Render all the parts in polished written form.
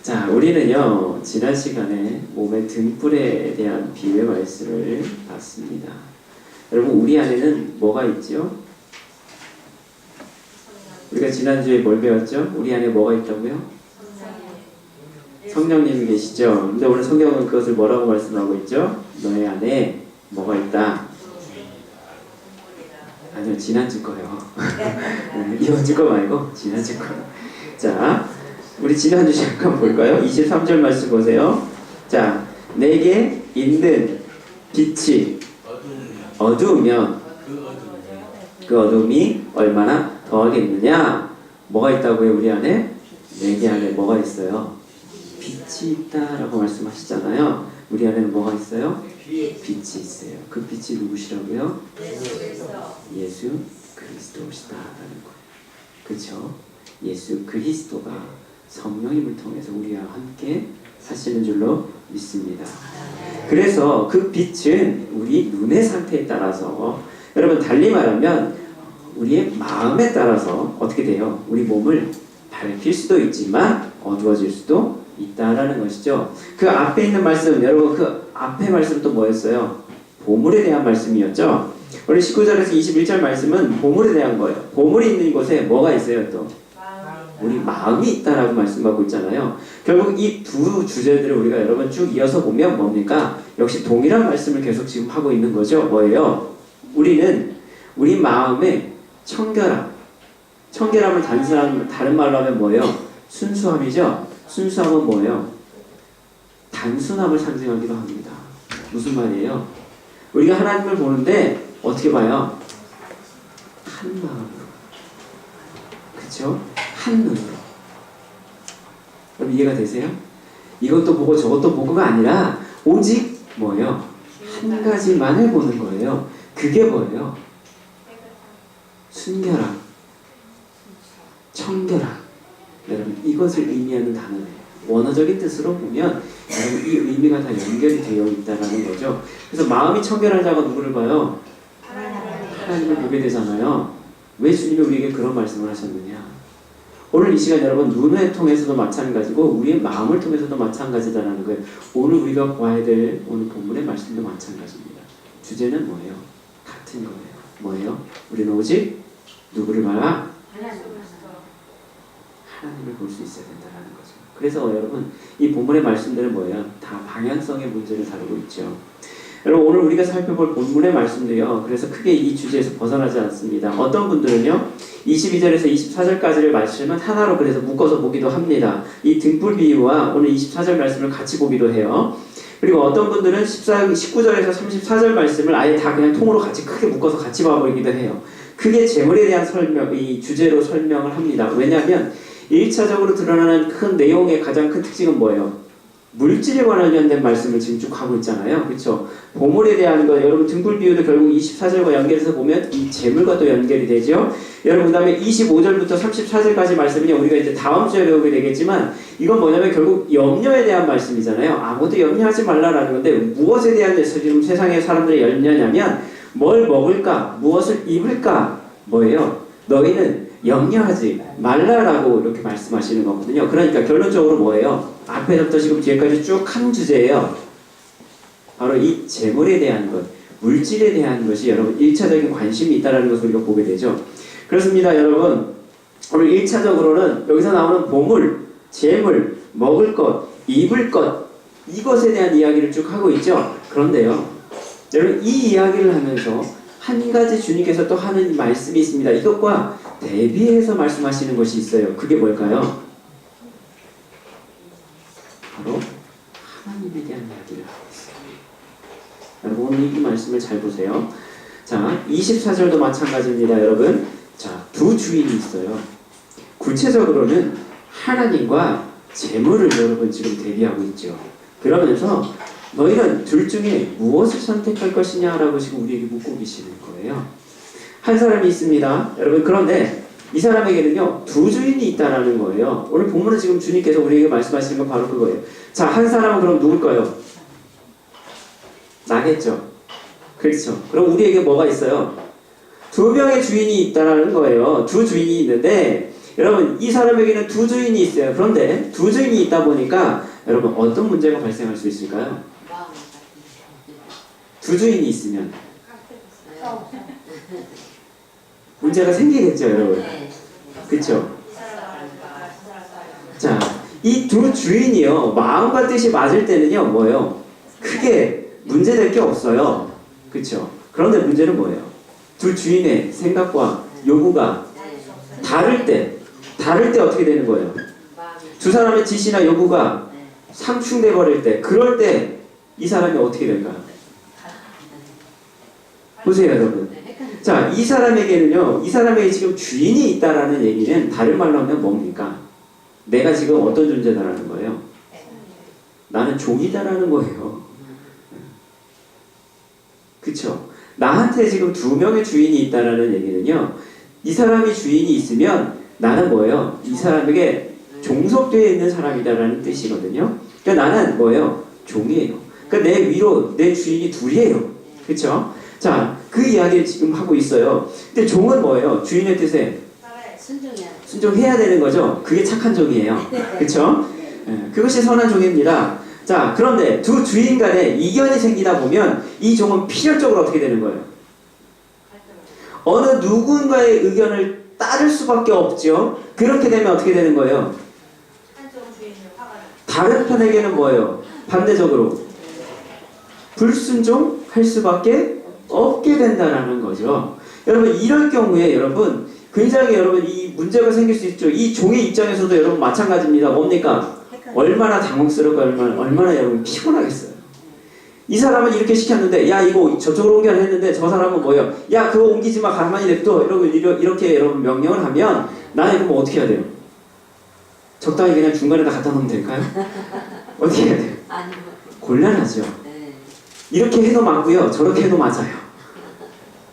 자, 우리는요, 지난 시간에 몸의 등불에 대한 비유의 말씀을 봤습니다. 여러분, 우리 안에는 뭐가 있죠? 우리가 지난주에 뭘 배웠죠? 우리 안에 뭐가 있다고요? 성령님이 계시죠? 근데 오늘 성경은 그것을 뭐라고 말씀하고 있죠? 너의 안에 뭐가 있다? 아니요, 지난주 거요. 이번 주 거 말고 지난주 거. 자, 우리 지난주 잠깐 볼까요? 23절 말씀 보세요. 자, 내게 있는 빛이 어두우면 그 어둠이 얼마나 더하겠느냐? 뭐가 있다고요? 우리 안에? 내게 안에 뭐가 있어요? 빛이 있다라고 말씀하시잖아요. 우리 안에는 뭐가 있어요? 빛이 있어요. 그 빛이 누구시라고요? 예수 그리스도시다라는 거예요. 그렇죠? 예수 그리스도가 성령님을 통해서 우리와 함께 하시는 줄로 믿습니다. 그래서 그 빛은 우리 눈의 상태에 따라서, 여러분 달리 말하면 우리의 마음에 따라서 어떻게 돼요? 우리 몸을 밝힐 수도 있지만 어두워질 수도 있다라는 것이죠. 그 앞에 있는 말씀, 여러분 그 앞에 말씀 또 뭐였어요? 보물에 대한 말씀이었죠. 오늘 19절에서 21절 말씀은 보물에 대한 거예요. 보물이 있는 곳에 뭐가 있어요 또? 우리 마음이 있다라고 말씀하고 있잖아요. 결국 이 두 주제들을 우리가 여러분 쭉 이어서 보면 뭡니까? 역시 동일한 말씀을 계속 지금 하고 있는 거죠. 뭐예요? 우리는 우리 마음의 청결함. 청결함을 다른 말로 하면 뭐예요? 순수함이죠. 순수함은 뭐예요? 단순함을 상징하기도 합니다. 무슨 말이에요? 우리가 하나님을 보는데 어떻게 봐요? 한 마음으로. 그쵸? 한 눈으로. 그럼 이해가 되세요? 이것도 보고 저것도 보고가 아니라 오직 뭐예요? 한 가지만을 보는 거예요. 그게 뭐예요? 순결함, 청결함. 여러분 이것을 의미하는 단어예요. 원어적인 뜻으로 보면 여러분 이 의미가 다 연결이 되어 있다는 거죠. 그래서 마음이 청결한 자가 누구를 봐요? 하나님을 보게 되잖아요. 왜 주님이 우리에게 그런 말씀을 하셨느냐? 오늘 이 시간 여러분 눈을 통해서도 마찬가지고 우리의 마음을 통해서도 마찬가지다라는 거예요. 오늘 우리가 봐야 될 오늘 본문의 말씀도 마찬가지입니다. 주제는 뭐예요? 같은 거예요. 뭐예요? 우리는 오직 누구를 봐라? 하나님을 볼 수 있어야 된다는 거죠. 그래서 여러분 이 본문의 말씀들은 뭐예요? 다 방향성의 문제를 다루고 있죠. 여러분 오늘 우리가 살펴볼 본문의 말씀도요. 그래서 크게 이 주제에서 벗어나지 않습니다. 어떤 분들은요. 22절에서 24절까지를 말씀은 하나로 그래서 묶어서 보기도 합니다. 이 등불 비유와 오늘 24절 말씀을 같이 보기도 해요. 그리고 어떤 분들은 19절에서 34절 말씀을 아예 다 그냥 통으로 같이 크게 묶어서 같이 봐버리기도 해요. 그게 재물에 대한 설명, 이 주제로 설명을 합니다. 왜냐하면 1차적으로 드러나는 큰 내용의 가장 큰 특징은 뭐예요? 물질에 관련된 말씀을 지금 쭉 하고 있잖아요. 그렇죠? 보물에 대한 거, 여러분 등불 비유도 결국 24절과 연결해서 보면 이 재물과 또 연결이 되죠. 여러분 그다음에 25절부터 34절까지 말씀은요. 우리가 이제 다음 주에 배우게 되겠지만 이건 뭐냐면 결국 염려에 대한 말씀이잖아요. 아무것도 염려하지 말라라는 건데 무엇에 대한 지금 세상의 사람들의 염려냐면 뭘 먹을까? 무엇을 입을까? 뭐예요? 너희는 염려하지 말라라고 이렇게 말씀하시는 거거든요. 그러니까 결론적으로 뭐예요? 앞에부터 지금 뒤에까지 쭉 한 주제예요. 바로 이 재물에 대한 것, 물질에 대한 것이 여러분 1차적인 관심이 있다는 것을 우리가 보게 되죠. 그렇습니다. 여러분 오늘 1차적으로는 여기서 나오는 보물, 재물, 먹을 것, 입을 것 이것에 대한 이야기를 쭉 하고 있죠. 그런데요. 여러분 이 이야기를 하면서 한 가지 주님께서 또 하는 말씀이 있습니다. 이것과 대비해서 말씀하시는 것이 있어요. 그게 뭘까요? 바로 하나님에 대한 이야기를 하고 있어요. 여러분 오늘 이 말씀을 잘 보세요. 자, 24절도 마찬가지입니다. 여러분 자, 두 주인이 있어요. 구체적으로는 하나님과 재물을 여러분 지금 대비하고 있죠. 그러면서 너희는 둘 중에 무엇을 선택할 것이냐라고 지금 우리에게 묻고 계시는 거예요. 한 사람이 있습니다. 여러분 그런데 이 사람에게는요 두 주인이 있다라는 거예요. 오늘 본문은 지금 주님께서 우리에게 말씀하시는 건 바로 그거예요. 자, 한 사람은 그럼 누굴까요? 나겠죠. 그렇죠. 그럼 우리에게 뭐가 있어요? 두 명의 주인이 있다라는 거예요. 두 주인이 있는데 여러분 이 사람에게는 두 주인이 있어요. 그런데 두 주인이 있다 보니까 여러분 어떤 문제가 발생할 수 있을까요? 두 주인이 있으면 문제가 생기겠죠, 여러분. 그렇죠? 자, 이 두 주인이요 마음과 뜻이 맞을 때는요 뭐예요? 크게 문제될 게 없어요. 그렇죠? 그런데 문제는 뭐예요? 두 주인의 생각과 요구가 다를 때 어떻게 되는 거예요? 두 사람의 지시나 요구가 상충돼 버릴 때, 그럴 때 이 사람이 어떻게 될까요? 보세요, 여러분. 자, 이 사람에게는요, 이 사람에게 지금 주인이 있다라는 얘기는 다른 말로 하면 뭡니까? 내가 지금 어떤 존재다라는 거예요? 나는 종이다라는 거예요. 그쵸? 나한테 지금 두 명의 주인이 있다라는 얘기는요, 이 사람이 주인이 있으면 나는 뭐예요? 이 사람에게 종속되어 있는 사람이다라는 뜻이거든요. 그러니까 나는 뭐예요? 종이에요. 그러니까 내 위로 내 주인이 둘이에요. 그쵸? 자, 그 이야기를 지금 하고 있어요. 근데 종은 뭐예요? 주인의 뜻에 순종해야 되는 거죠. 그게 착한 종이에요. 그쵸? 네, 그것이 선한 종입니다. 자, 그런데 두 주인 간에 이견이 생기다 보면 이 종은 필연적으로 어떻게 되는 거예요? 어느 누군가의 의견을 따를 수밖에 없죠. 그렇게 되면 어떻게 되는 거예요? 다른 편에게는 뭐예요? 반대적으로 불순종할 수밖에 없게 된다라는 거죠. 여러분 이럴 경우에 여러분 굉장히 여러분 이 문제가 생길 수 있죠. 이 종의 입장에서도 여러분 마찬가지입니다. 뭡니까? 얼마나 당혹스럽고 얼마나 여러분 피곤하겠어요. 이 사람은 이렇게 시켰는데 야 이거 저쪽으로 옮겨야 했는데 저 사람은 뭐예요? 야 그거 옮기지 마 가만히 냅둬 이렇게 여러분 명령을 하면 나는 그럼 어떻게 해야 돼요? 적당히 그냥 중간에다 갖다 놓으면 될까요? 어떻게 해야 돼요? 곤란하죠. 이렇게 해도 맞고요 저렇게 해도 맞아요.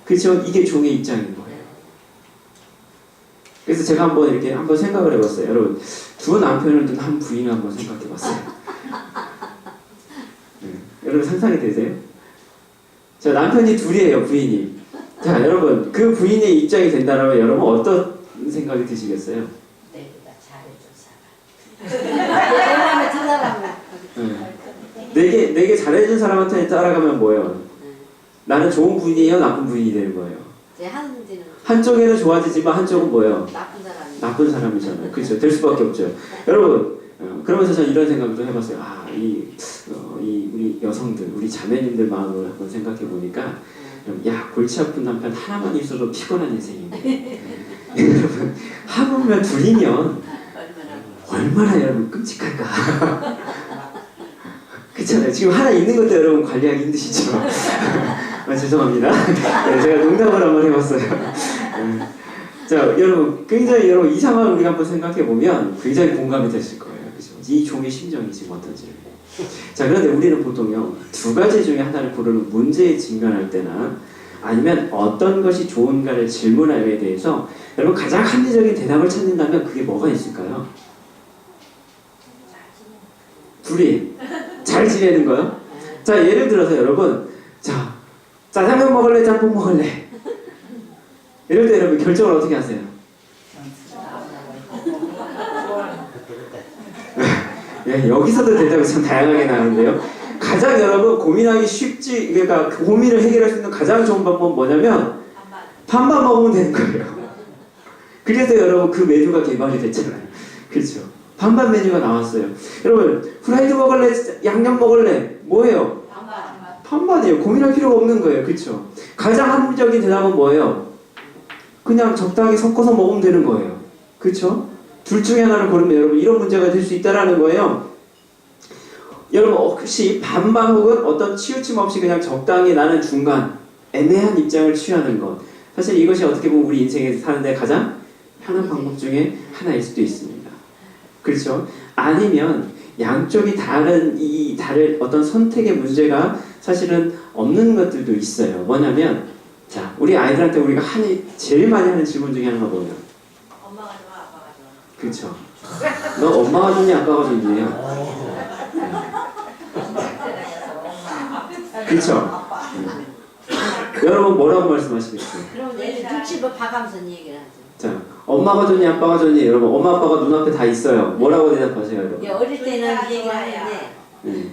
그렇죠? 이게 종의 입장인 거예요. 그래서 제가 한번 생각을 해봤어요. 여러분 두 남편을 둔 한 부인을 한번 생각해봤어요. 여러분 상상이 되세요? 자, 남편이 둘이에요, 부인이. 자, 여러분 그 부인의 입장이 된다면 여러분 어떤 생각이 드시겠어요? 내게 잘해준 사람한테 따라가면 뭐예요? 나는 좋은 부인이에요, 나쁜 부인이 되는 거예요. 한쪽에는 좋아지지만 한쪽은 뭐예요? 나쁜 사람이잖아요. 그렇죠? 될 수밖에 없죠. 여러분 그러면서 저는 이런 생각도 해봤어요. 우리 여성들, 우리 자매님들 마음을 한번 생각해 보니까 야 골치 아픈 남편 하나만 있어도 피곤한 인생인데 여러분 하물며 둘이면 얼마나 여러분 끔찍할까. 그렇잖아요. 지금 하나 있는 것도 여러분 관리하기 힘드시죠. 죄송합니다. 네, 제가 농담을 한번 해봤어요. 자, 여러분 굉장히 여러분 이 상황을 우리가 한번 생각해 보면 굉장히 공감이 되실 거예요. 그렇죠? 이 종의 심정이 지금 어떤지를. 자, 그런데 우리는 보통요 두 가지 중에 하나를 고르는 문제에 직면할 때나 아니면 어떤 것이 좋은가를 질문함에 대해서 여러분 가장 합리적인 대답을 찾는다면 그게 뭐가 있을까요? 둘이 잘 지내는 거요? 자, 예를 들어서 여러분 자 짜장면 먹을래? 짬뽕 먹을래? 이럴 때 여러분 결정을 어떻게 하세요? 예, 여기서도 대답이 참 다양하게 나오는데요. 가장 여러분 고민하기 쉽지, 그러니까 고민을 해결할 수 있는 가장 좋은 방법은 뭐냐면 반반 먹으면 되는 거예요. 그래서 여러분 그 메뉴가 개발이 됐잖아요. 그렇죠? 반반 메뉴가 나왔어요. 여러분 후라이드 먹을래? 양념 먹을래? 뭐예요? 반반이에요. 고민할 필요가 없는 거예요. 그렇죠? 가장 합리적인 대답은 뭐예요? 그냥 적당히 섞어서 먹으면 되는 거예요. 그렇죠? 둘 중에 하나를 고르면 여러분 이런 문제가 될 수 있다라는 거예요. 여러분 혹시 반반 혹은 어떤 치우침 없이 그냥 적당히 나는 중간 애매한 입장을 취하는 것, 사실 이것이 어떻게 보면 우리 인생에서 사는데 가장 편한 방법 중에 하나일 수도 있습니다. 그렇죠? 아니면 양쪽이 다른 어떤 선택의 문제가 사실은 없는 것들도 있어요. 뭐냐면 자, 우리 아이들한테 우리가 제일 많이 하는 질문 중에 하나가 뭐예요? 엄마가 좋아, 아빠가 좋아. 그렇죠. 너 엄마가 좋니, 아빠가 좋니요? 그렇죠. 여러분 뭐라고 말씀하시겠어요? 그럼 얘들 눈치 봐가면서 얘기를 하죠. 자, 엄마가 좋니 아빠가 좋니? 여러분 엄마 아빠가 눈앞에 다 있어요. 뭐라고 대답하세요 여러분? 어릴 때는 얘기를 하는데 네.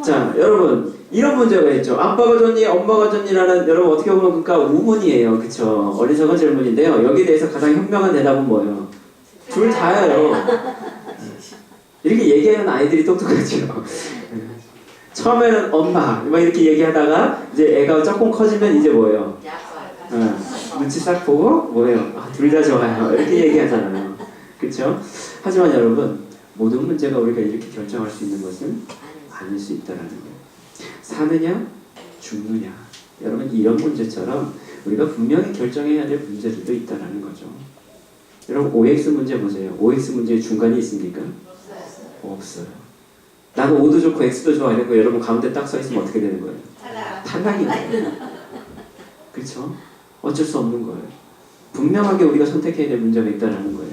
자 여러분 이런 문제가 있죠. 아빠가 좋니 엄마가 좋니라는 여러분 어떻게 보면 그러니까 우문이에요. 그쵸? 어리석은 질문인데요. 여기에 대해서 가장 현명한 대답은 뭐예요? 둘 다예요. 이렇게 얘기하는 아이들이 똑똑하죠. 처음에는 엄마 막 이렇게 얘기하다가 이제 애가 조금 커지면 이제 뭐예요? 눈치 싹 보고 뭐예요? 둘 다 좋아요. 이렇게 얘기하잖아요. 그렇죠? 하지만 여러분 모든 문제가 우리가 이렇게 결정할 수 있는 것은 아닐 수 있다라는 거예요. 사느냐 죽느냐 여러분 이런 문제처럼 우리가 분명히 결정해야 될 문제들도 있다라는 거죠. 여러분 OX 문제 보세요. OX 문제에 중간이 있습니까? 없어요. 나는 O도 좋고 X도 좋아 이랬고 여러분 가운데 딱 서 있으면 어떻게 되는 거예요? 탈락인 거예요. 그렇죠? 어쩔 수 없는 거예요. 분명하게 우리가 선택해야 될 문제가 있다는 거예요.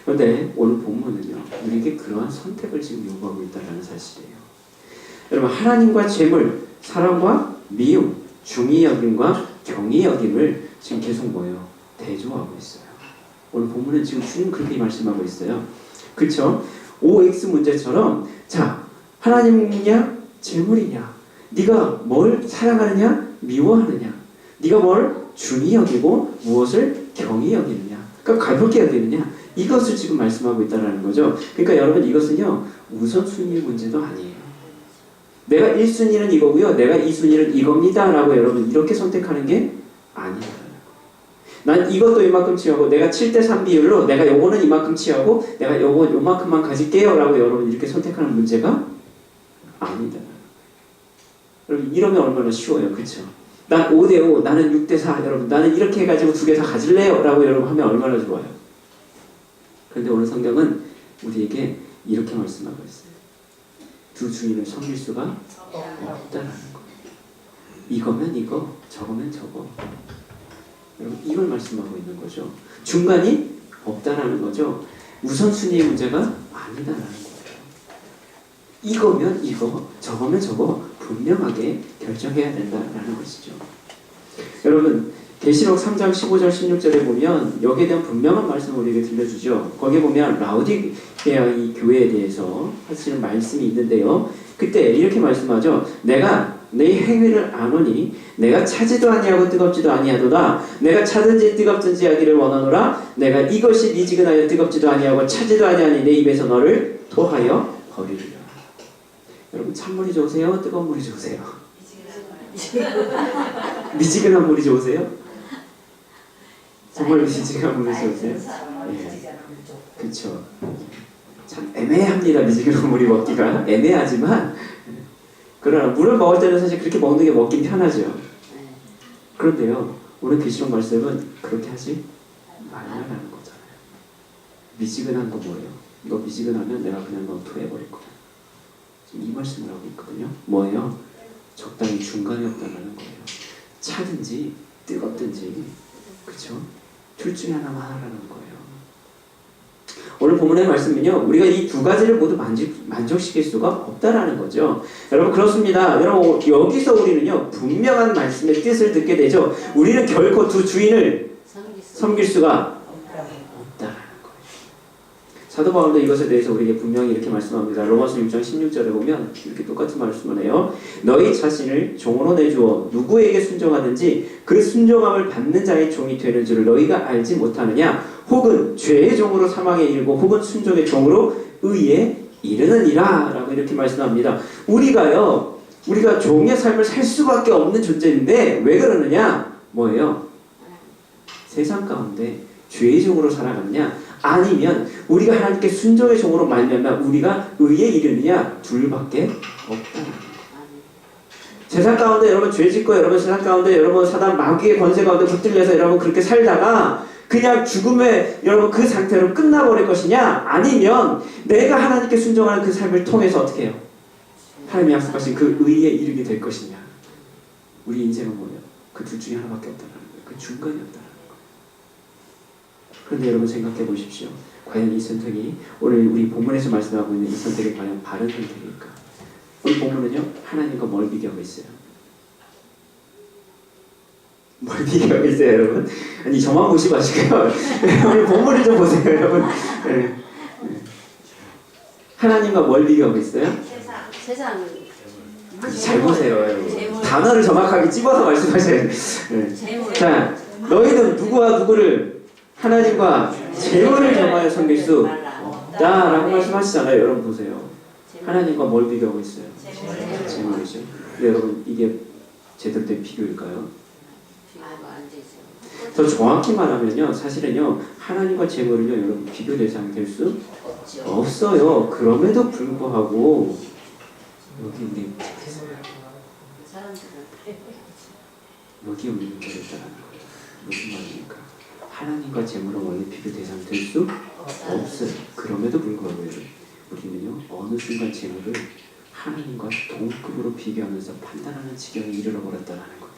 그런데 오늘 본문은요. 우리에게 그러한 선택을 지금 요구하고 있다는 사실이에요. 여러분 하나님과 재물, 사랑과 미움, 중히 여김과 경히 여김을 지금 계속 뭐예요? 대조하고 있어요. 오늘 본문은 지금 주님 그렇게 말씀하고 있어요. 그렇죠? OX 문제처럼 자 하나님이냐 재물이냐 네가 뭘 사랑하느냐 미워하느냐 네가 뭘 중히 여기고 무엇을 경히 여기느냐 그러니까 가볍게 여기느냐 이것을 지금 말씀하고 있다는 거죠. 그러니까 여러분 이것은요 우선순위의 문제도 아니에요. 내가 1순위는 이거고요 내가 2순위는 이겁니다 라고 여러분 이렇게 선택하는 게 아니에요. 난 이것도 이만큼 취하고 내가 7대3 비율로 내가 요거는 이만큼 취하고 내가 요거 요만큼만 가질게요 라고 여러분 이렇게 선택하는 문제가 아니다. 여러분 이러면 얼마나 쉬워요. 그쵸? 난 5대5 나는 6대4 여러분 나는 이렇게 해가지고 두 개 다 가질래요 라고 여러분 하면 얼마나 좋아요. 그런데 오늘 성경은 우리에게 이렇게 말씀하고 있어요. 두 주인을 섬길 수가 없다라는 거예요. 이거면 이거 저거면 저거 여러분 이걸 말씀하고 있는 거죠. 중간이 없다라는 거죠. 우선순위의 문제가 아니다라는 거예요. 이거면 이거, 저거면 저거 분명하게 결정해야 된다라는 것이죠. 여러분 계시록 3장 15절 16절에 보면 여기에 대한 분명한 말씀을 우리에게 들려주죠. 거기에 보면 라오디게아 이 교회에 대해서 하시는 말씀이 있는데요. 그때 이렇게 말씀하죠. 내가 내 행위를 아노니 내가 차지도 아니하고 뜨겁지도 아니하도다. 내가 차든지 뜨겁든지 하기를 원하노라. 내가 이것이 미지근하여 뜨겁지도 아니하고 차지도 아니하니 내 입에서 너를 토하여 버리리라. 여러분 찬물이 좋으세요? 뜨거운 물이 좋으세요? 미지근한 물이 좋으세요? 정말 미지근한 물이 좋으세요? 예. 그렇죠. 참 애매합니다. 미지근한 물이 먹기가 애매하지만 그러나 물을 먹을 때는 사실 그렇게 먹는 게 먹긴 편하죠. 그런데요 오늘 계시록 말씀은 그렇게 하지 말라는 거잖아요. 미지근한 거 뭐예요? 이거 미지근하면 내가 그냥 너 토해버릴 거야. 지금 이 말씀을 하고 있거든요. 뭐예요? 적당히 중간이 없다는 거예요. 차든지 뜨겁든지 그렇죠? 둘 중에 하나만 하라는 거예요. 오늘 본문의 말씀은요 우리가 이 두 가지를 모두 만족시킬 수가 없다라는 거죠. 여러분 그렇습니다. 여러분 여기서 우리는요 분명한 말씀의 뜻을 듣게 되죠. 우리는 결코 두 주인을 섬길 수가 없다라는 거예요. 사도 바울도 이것에 대해서 우리에게 분명히 이렇게 말씀합니다. 로마서 6장 16절에 보면 이렇게 똑같은 말씀을 해요. 너희 자신을 종으로 내주어 누구에게 순종하든지 그 순종함을 받는 자의 종이 되는 줄을 너희가 알지 못하느냐. 혹은 죄의 종으로 사망에 이르고 혹은 순종의 종으로 의에 이르느니라 라고 이렇게 말씀합니다. 우리가 종의 삶을 살 수밖에 없는 존재인데 왜 그러느냐? 뭐예요? 세상 가운데 죄의 종으로 살아가느냐? 아니면 우리가 하나님께 순종의 종으로 말미암아 우리가 의에 이르느냐? 둘밖에 없다는 거예요. 세상 가운데 여러분 죄 짓고 여러분 세상 가운데 여러분 사단 마귀의 권세 가운데 붙들려서 여러분 그렇게 살다가 그냥 죽음에 여러분 그 상태로 끝나버릴 것이냐 아니면 내가 하나님께 순종하는 그 삶을 통해서 어떻게 해요? 하나님이 약속하신 그 의에 이르게 될 것이냐. 우리 인생은 뭐예요? 그 둘 중에 하나밖에 없다는 거예요. 그 중간이 없다는 거예요. 그런데 여러분 생각해 보십시오. 과연 이 선택이 오늘 우리 본문에서 말씀하고 있는 이 선택이 과연 바른 선택일까? 우리 본문은요 하나님과 뭘 비교하고 있어요? 뭘 비교하고 있어요, 여러분? 아니 저만 보시고 하시고요. 오늘 본문을 좀 보세요, 여러분. 네. 하나님과 뭘 비교하고 있어요? 세상. 아주 잘 보세요, 여러분. 재물. 단어를 정확하게 찝어서 말씀하셔야 돼요. 네. 재물. 자, 너희는 누구와 누구를 하나님과 재물을 겸하여 섬길 수 없다라고 말씀하시잖아요. 여러분 보세요. 하나님과 뭘 비교하고 있어요? 재물이죠. 근데 여러분 이게 제대로 된 비교일까요? 비교가 안 되죠. 더 정확히 말하면요, 사실은요, 하나님과 재물은요, 여러분 비교 대상이 될 수 없죠. 없어요. 그럼에도 불구하고 여기 우리 사람들은 여기 우리는 그랬다는 거예요. 무슨 말입니까? 하나님과 재물은 원래 비교 대상이 될 수 없어요. 그럼에도 불구하고 우리는요, 어느 순간 재물을 하나님과 동급으로 비교하면서 판단하는 지경에 이르러 버렸다는 거예요.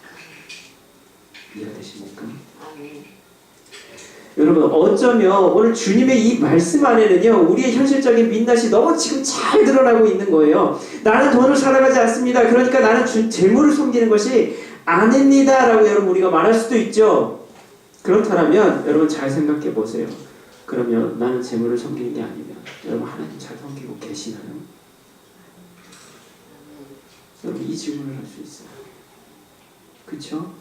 이해가 되십니까? 아멘. 여러분 어쩌면 오늘 주님의 이 말씀 안에는요, 우리의 현실적인 민낯이 너무 지금 잘 드러나고 있는 거예요. 나는 돈을 사랑하지 않습니다. 그러니까 나는 재물을 섬기는 것이 아닙니다 라고 여러분 우리가 말할 수도 있죠. 그렇다면 여러분 잘 생각해 보세요. 그러면 나는 재물을 섬기는 게 아니면 여러분 하나님 잘 섬기고 계시나요? 여러분 이 질문을 할 수 있어요. 그렇죠?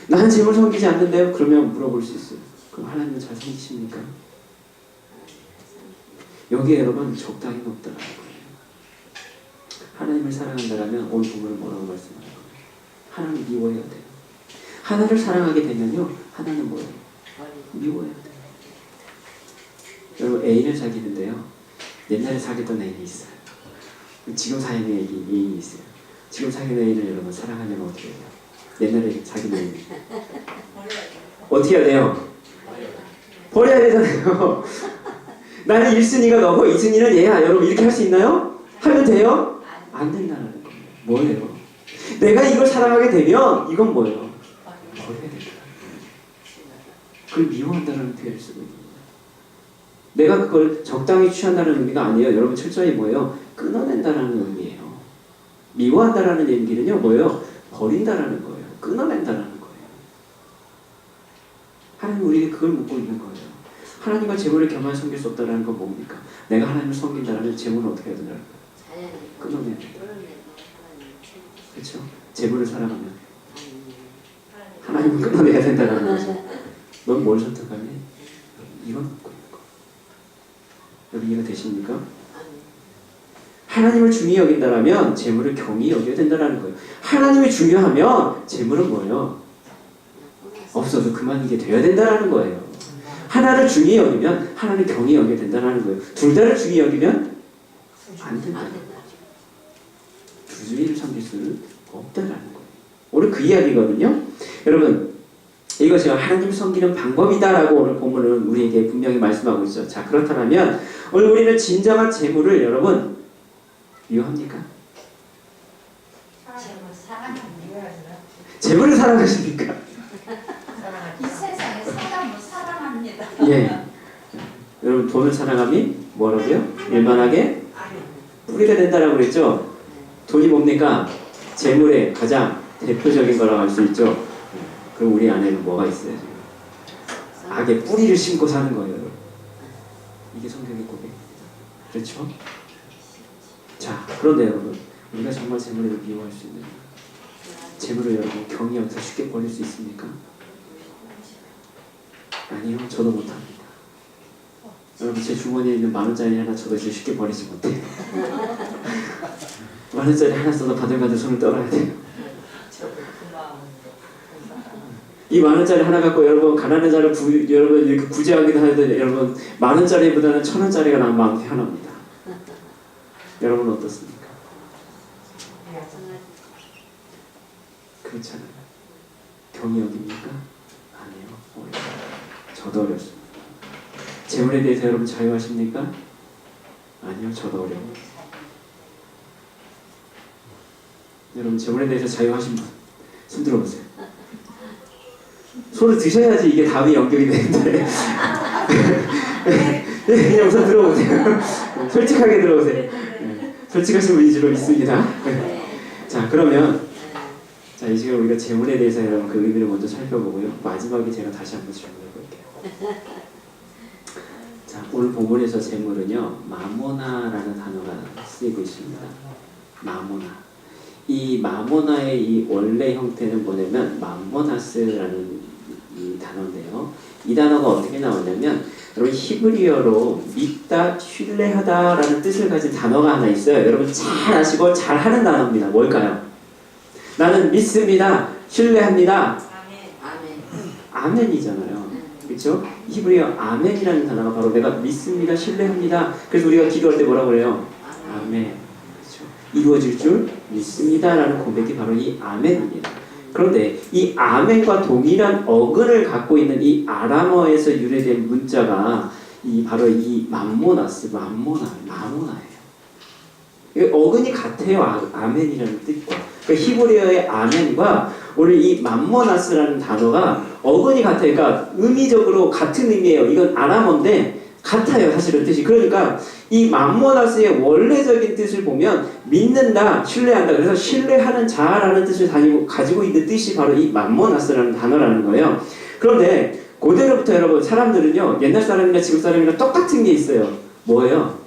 나는 재물 섬기지 않는데요? 그러면 물어볼 수 있어요. 그럼 하나님은 잘 섬기십니까? 여기에 여러분 적당히 없다는 거예요. 하나님을 사랑한다면 오늘 본문은 뭐라고 말씀하는 거예요? 하나님을 미워해야 돼요. 하나님을 사랑하게 되면요, 하나는 뭐예요? 미워해야 돼요. 여러분 애인을 사귀는데요, 옛날에 사귀던 애인이 있어요. 지금 사귀는 애인이 있어요. 지금 사귀는 애인을 여러분 사랑하려면 어떻게 해요? 옛날에 사귀는 애인 어떻게 해야 돼요? 버려야 되잖아요. 나는 1순위가 너고 2순위는 얘야. 여러분 이렇게 할 수 있나요? 하면 돼요? 안 된다는 거예요. 뭐예요? 내가 이걸 사랑하게 되면 이건 뭐예요? 버려야 된다. 그걸 미워한다는 표현을 쓰고 있는 거예요. 내가 그걸 적당히 취한다는 의미가 아니에요. 여러분 철저히 뭐예요? 끊어낸다는 의미예요. 미워한다라는 얘기는요, 뭐예요? 버린다라는 거예요. 끊어낸다라는 거예요. 하나님 우리에게 그걸 묻고 있는 거예요. 하나님과 재물을 겸하여 섬길 수 없다라는 건 뭡니까? 내가 하나님을 섬긴다라는 재물은 어떻게 해야 된다는 거예요? 끊어내야 된다. 그렇죠? 재물을 사랑하면 하나님을 끊어내야 된다는 거죠. 넌 뭘 선택하니? 이건 묻고 있는 거. 여러분 이해가 되십니까? 하나님을 중히 여긴다라면 재물을 경히 여겨야 된다는 거예요. 하나님이 중요하면 재물은 뭐예요? 없어도 그만 이게 돼야 된다는 거예요. 하나를 중히 여기면 하나님 경히 여겨야 된다는 거예요. 둘 다를 중히 여기면 안 된다. 두 주의를 섬길 수는 없다라는 거예요. 오늘 그 이야기거든요. 여러분 이것이 하나님 섬기는 방법이다라고 오늘 본문은 우리에게 분명히 말씀하고 있죠. 자 그렇다면 오늘 우리는 진정한 재물을 여러분 미워합니까? 재물을 사랑하십니까? 이 세상에 사람을 사랑합니다. 예. 여러분 돈을 사랑함이 뭐라고요? 일만하게 뿌리가 된다라고 그랬죠? 돈이 뭡니까? 재물의 가장 대표적인 거라고 할 수 있죠. 그럼 우리 안에는 뭐가 있어요? 악의 뿌리를 심고 사는 거예요. 이게 성경의 고백입니다. 그렇죠? 자, 그런데 여러분, 우리가 정말 재물을 미워할 수 있느냐? 재물을 여러분 경히 여기서 쉽게 버릴 수 있습니까? 아니요, 저도 못합니다. 여러분 제 주머니에 있는 10,000원짜리 하나 저도 이제 쉽게 버리지 못해요. 10,000원짜리 하나 써도 바들바들 손을 떨어야 돼요. 이 10,000원짜리 하나 갖고 여러분 가난한 자를 여러분 이렇게 구제하기도 하는데 여러분 10,000원짜리보다는 1,000원짜리가 나면 마음 편합니다. 여러분 어떻습니까? 그렇잖아요. 경이 어딥니까? 아니요. 어려워요. 저도 어렵습니다. 재물에 대해서 여러분 자유하십니까? 아니요. 저도 어려워요. 여러분 재물에 대해서 자유하신 분 손 들어보세요. 손을 드셔야지 이게 답이 연결이 되는데 그냥 우선 들어보세요. 솔직하게 들어보세요. 솔직하신 분이 주로 있습니다. 자 그러면 자, 이 시간 우리가 재물에 대해서 여러분 그 의미를 먼저 살펴보고요. 마지막에 제가 다시 한번 질문해 볼게요. 자, 오늘 본문에서 재물은요, 마모나라는 단어가 쓰이고 있습니다. 마모나. 이 마모나의 이 원래 형태는 뭐냐면 맘모나스라는 이 단어인데요. 이 단어가 어떻게 나오냐면 여러분 히브리어로 믿다, 신뢰하다라는 뜻을 가진 단어가 하나 있어요. 여러분 잘 아시고 잘 하는 단어입니다. 뭘까요? 나는 믿습니다. 신뢰합니다. 아멘. 아멘이잖아요. 그렇죠? 히브리어 아멘이라는 단어가 바로 내가 믿습니다. 신뢰합니다. 그래서 우리가 기도할 때 뭐라고 그래요? 아멘. 그렇죠? 이루어질 줄 믿습니다라는 고백이 바로 이 아멘입니다. 그런데 이 아멘과 동일한 어근을 갖고 있는 이 아람어에서 유래된 문자가 바로 이 마모나예요. 어근이 같아요. 아멘이라는 뜻과. 그러니까 히브리어의 아멘과 오늘 이 맘모나스라는 단어가 어근이 같아요. 그러니까 의미적으로 같은 의미예요. 이건 아람어인데 같아요. 사실은 뜻이. 그러니까 이 맘모나스의 원래적인 뜻을 보면 믿는다, 신뢰한다. 그래서 신뢰하는 자라는 뜻을 가지고 있는 뜻이 바로 이 맘모나스라는 단어라는 거예요. 그런데 고대로부터 여러분 사람들은요, 옛날 사람이나 지금 사람이나 똑같은 게 있어요. 뭐예요?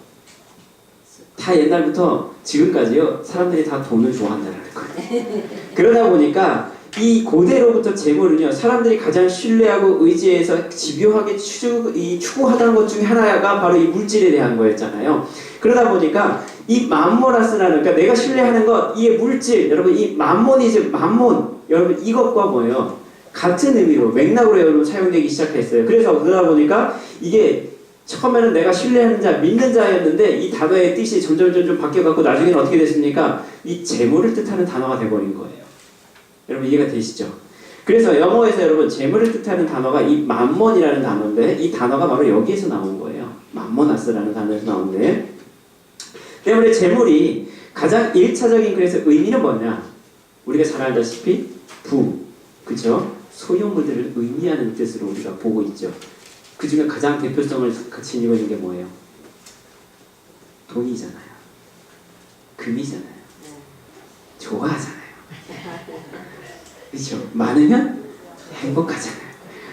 다 옛날부터 지금까지요, 사람들이 다 돈을 좋아한다는 거예요. 그러다 보니까 이 고대로부터 재물은요, 사람들이 가장 신뢰하고 의지해서 집요하게 추구하던 것 중에 하나가 바로 이 물질에 대한 거였잖아요. 그러다 보니까 이 맘모나스라는, 그러니까 내가 신뢰하는 것, 이 물질, 여러분 이 맘몬이즘, 맘몬, 여러분 이것과 뭐예요? 같은 의미로 맥락으로 여러분 사용되기 시작했어요. 그래서 그러다 보니까 이게 처음에는 내가 신뢰하는 자, 믿는 자였는데 이 단어의 뜻이 점점 바뀌어갖고 나중에는 어떻게 됐습니까? 이 재물을 뜻하는 단어가 돼버린 거예요. 여러분 이해가 되시죠? 그래서 영어에서 여러분 재물을 뜻하는 단어가 이 맘몬이라는 단어인데 이 단어가 바로 여기에서 나온 거예요. 맘모나스라는 단어에서 나오는데, 때문에 재물이 가장 1차적인 그래서 의미는 뭐냐? 우리가 잘 알다시피 그죠? 소유물들을 의미하는 뜻으로 우리가 보고 있죠. 그 중에 가장 대표성을 지니고 있는 게 뭐예요? 돈이잖아요. 금이잖아요. 좋아하잖아요. 그렇죠? 많으면 행복하잖아요.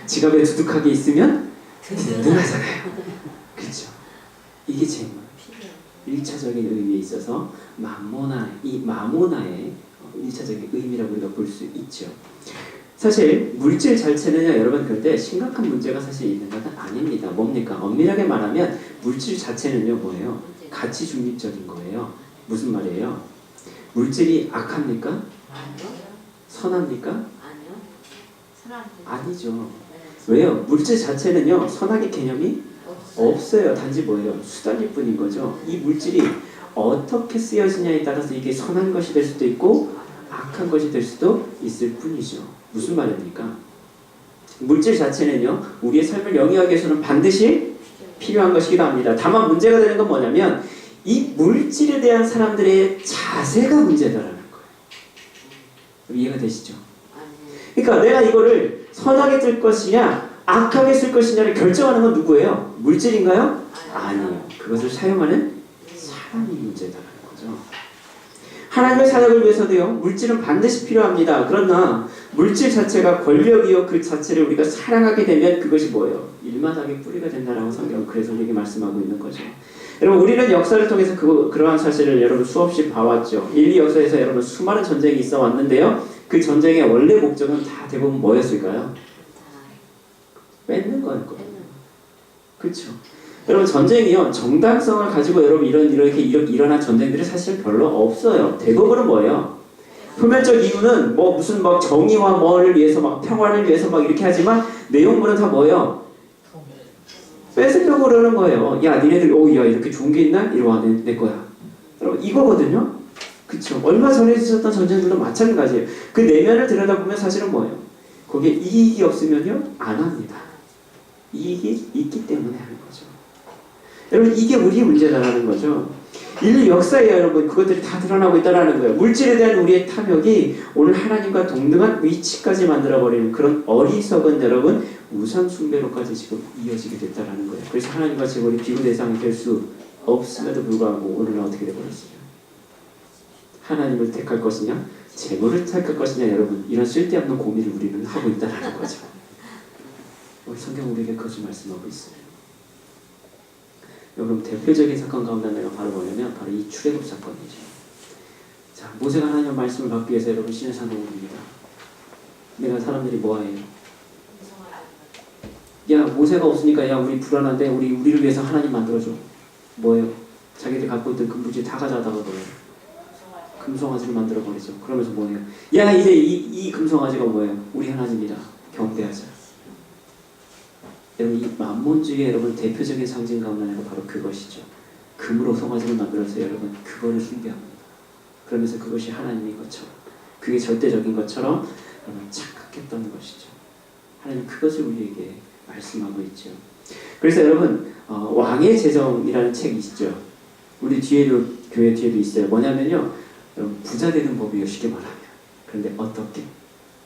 지갑에 두둑하게 있으면 든든하잖아요. 그렇죠? 이게 재물. 1차적인 의미에 있어서 이 마모나의 1차적인 의미라고 우리가 볼 수 있죠. 사실 물질 자체는요, 여러분 그런데 심각한 문제가 사실 있는 것은 아닙니다. 뭡니까? 엄밀하게 말하면 물질 자체는요 뭐예요? 가치 중립적인 거예요. 무슨 말이에요? 물질이 악합니까? 아니요. 선합니까? 아니요. 아니죠. 왜요? 물질 자체는요 선악의 개념이 없어요. 단지 뭐예요? 수단일 뿐인 거죠. 이 물질이 어떻게 쓰여지냐에 따라서 이게 선한 것이 될 수도 있고 악한 것이 될 수도 있을 뿐이죠. 무슨 말입니까? 물질 자체는요, 우리의 삶을 영위하기 위해서는 반드시 필요한 것이기도 합니다. 다만 문제가 되는 건 뭐냐면 이 물질에 대한 사람들의 자세가 문제다라는 거예요. 이해가 되시죠? 그러니까 내가 이거를 선하게 쓸 것이냐 악하게 쓸 것이냐를 결정하는 건 누구예요? 물질인가요? 아니에요. 그것을 사용하는 사람이 문제다라는 거죠. 하나님의 사역을 위해서도요, 물질은 반드시 필요합니다. 그러나 물질 자체가 권력이요, 그 자체를 우리가 사랑하게 되면 그것이 뭐예요? 일만하게 뿌리가 된다라고 성경은 그래서 이렇게 말씀하고 있는 거죠. 여러분 우리는 역사를 통해서 그러한 사실을 여러분 수없이 봐왔죠. 인류 역사에서 여러분 수많은 전쟁이 있어 왔는데요, 그 전쟁의 원래 목적은 다 대부분 뭐였을까요? 뺏는 거였거든요. 그렇죠. 여러분 전쟁이요, 정당성을 가지고 여러분 이렇게 일어난 전쟁들이 사실 별로 없어요. 대부분은 뭐예요? 표면적 이유는 뭐 무슨 막 정의와 뭐를 위해서 막 평화를 위해서 막 이렇게 하지만 내용물은 다 뭐예요? 뺏으려고 그러는 거예요. 야 니네들 야 이렇게 좋은 게 있나? 이리 와 내 거야. 여러분 이거거든요. 그쵸? 얼마 전에 있었던 전쟁들도 마찬가지예요. 그 내면을 들여다보면 사실은 뭐예요? 거기에 이익이 없으면요 안 합니다. 이익이 있기 때문에 하는 거죠. 여러분 이게 우리의 문제라는 거죠. 인류 역사에 여러분 그것들이 다 드러나고 있다는 거예요. 물질에 대한 우리의 탐욕이 오늘 하나님과 동등한 위치까지 만들어버리는 그런 어리석은 여러분 우상 숭배로까지 지금 이어지게 됐다는 거예요. 그래서 하나님과 재물이 비교 대상이 될 수 없음에도 불구하고 오늘은 어떻게 되어버렸어요? 하나님을 택할 것이냐 재물을 택할 것이냐 여러분 이런 쓸데없는 고민을 우리는 하고 있다는 거죠. 우리 성경 우리에게 그것을 말씀하고 있어요. 여러분 대표적인 사건 가운데 하나가 바로 뭐냐면 바로 이 출애굽 사건이죠. 자 모세가 하나님의 말씀을 받기 위해서 여러분 시내산으로 옵니다. 내가 사람들이 뭐해요? 야 모세가 없으니까 야 우리 불안한데 우리를 위해서 하나님 만들어줘. 뭐예요? 자기들 갖고 있던 금부지 다 가져다가 뭐예요? 금송아지를 만들어 버리죠. 그러면서 뭐예요? 야 이제 이 금송아지가 뭐예요? 우리 하나님이다. 경배하자. 여러분 이 만몬주의 여러분 대표적인 상징 가운데 하나가 바로 그것이죠. 금으로 송아지를 만들어서 여러분 그거를 숭배합니다. 그러면서 그것이 하나님인 것처럼 그게 절대적인 것처럼 여러분 착각했던 것이죠. 하나님 그것을 우리에게 말씀하고 있죠. 그래서 여러분 왕의 제정이라는 책이 있죠. 우리 뒤에도 교회 뒤에도 있어요. 뭐냐면요, 여러분 부자 되는 법이요 쉽게 말하면. 그런데 어떻게?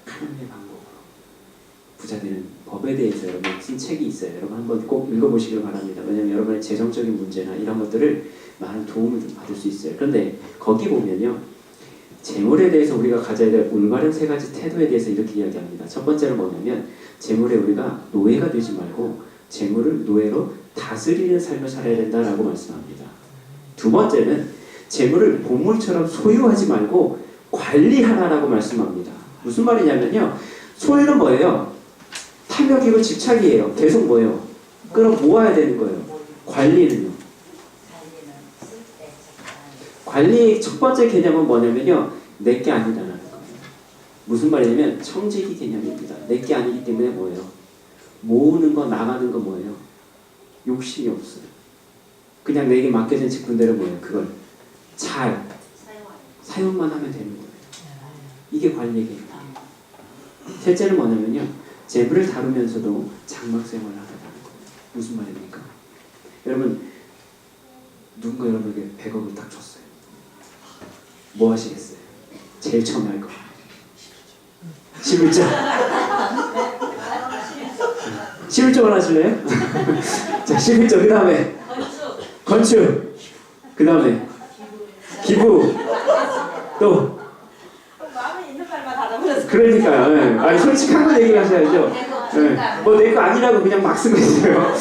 하나님의 방법으로 부자 되는 법에 대해서 여러분 쓴 책이 있어요. 여러분 한번 꼭 읽어보시길 바랍니다. 왜냐하면 여러분의 재정적인 문제나 이런 것들을 많은 도움을 좀 받을 수 있어요. 그런데 거기 보면요, 재물에 대해서 우리가 가져야 될 올바른 세 가지 태도에 대해서 이렇게 이야기합니다. 첫 번째는 뭐냐면 재물에 우리가 노예가 되지 말고 재물을 노예로 다스리는 삶을 살아야 된다라고 말씀합니다. 두 번째는 재물을 보물처럼 소유하지 말고 관리하라라고 말씀합니다. 무슨 말이냐면요, 소유는 뭐예요? 탐욕이고 집착이에요. 계속 뭐예요? 끌어 모아야 되는 거예요. 관리는요? 관리의 첫 번째 개념은 뭐냐면요, 내게 아니다라는 거예요. 무슨 말이냐면 청지기 개념입니다. 내게 아니기 때문에 뭐예요? 모으는 거 나가는 거 뭐예요? 욕심이 없어요. 그냥 내게 맡겨진 직분대로 뭐예요? 그걸 잘 사용만 하면 되는 거예요. 이게 관리의 개념. 셋째는 뭐냐면요, 재물을 다루면서도 장막 생활을 하다라는 거예요. 무슨 말입니까? 여러분 누군가 여러분에게 100억을 딱 줬어요. 뭐 하시겠어요? 제일 처음에 할 거 11조 11조만 하실래요? 자 11조 그 다음에 건축 그 다음에 기부 또 마음에 있는 말만 알아버렸어. 그러니까요. 네. 아니 솔직한 거 얘기를 하셔야죠. 네. 뭐 내 거 아니라고 그냥 막 쓰고 있어요.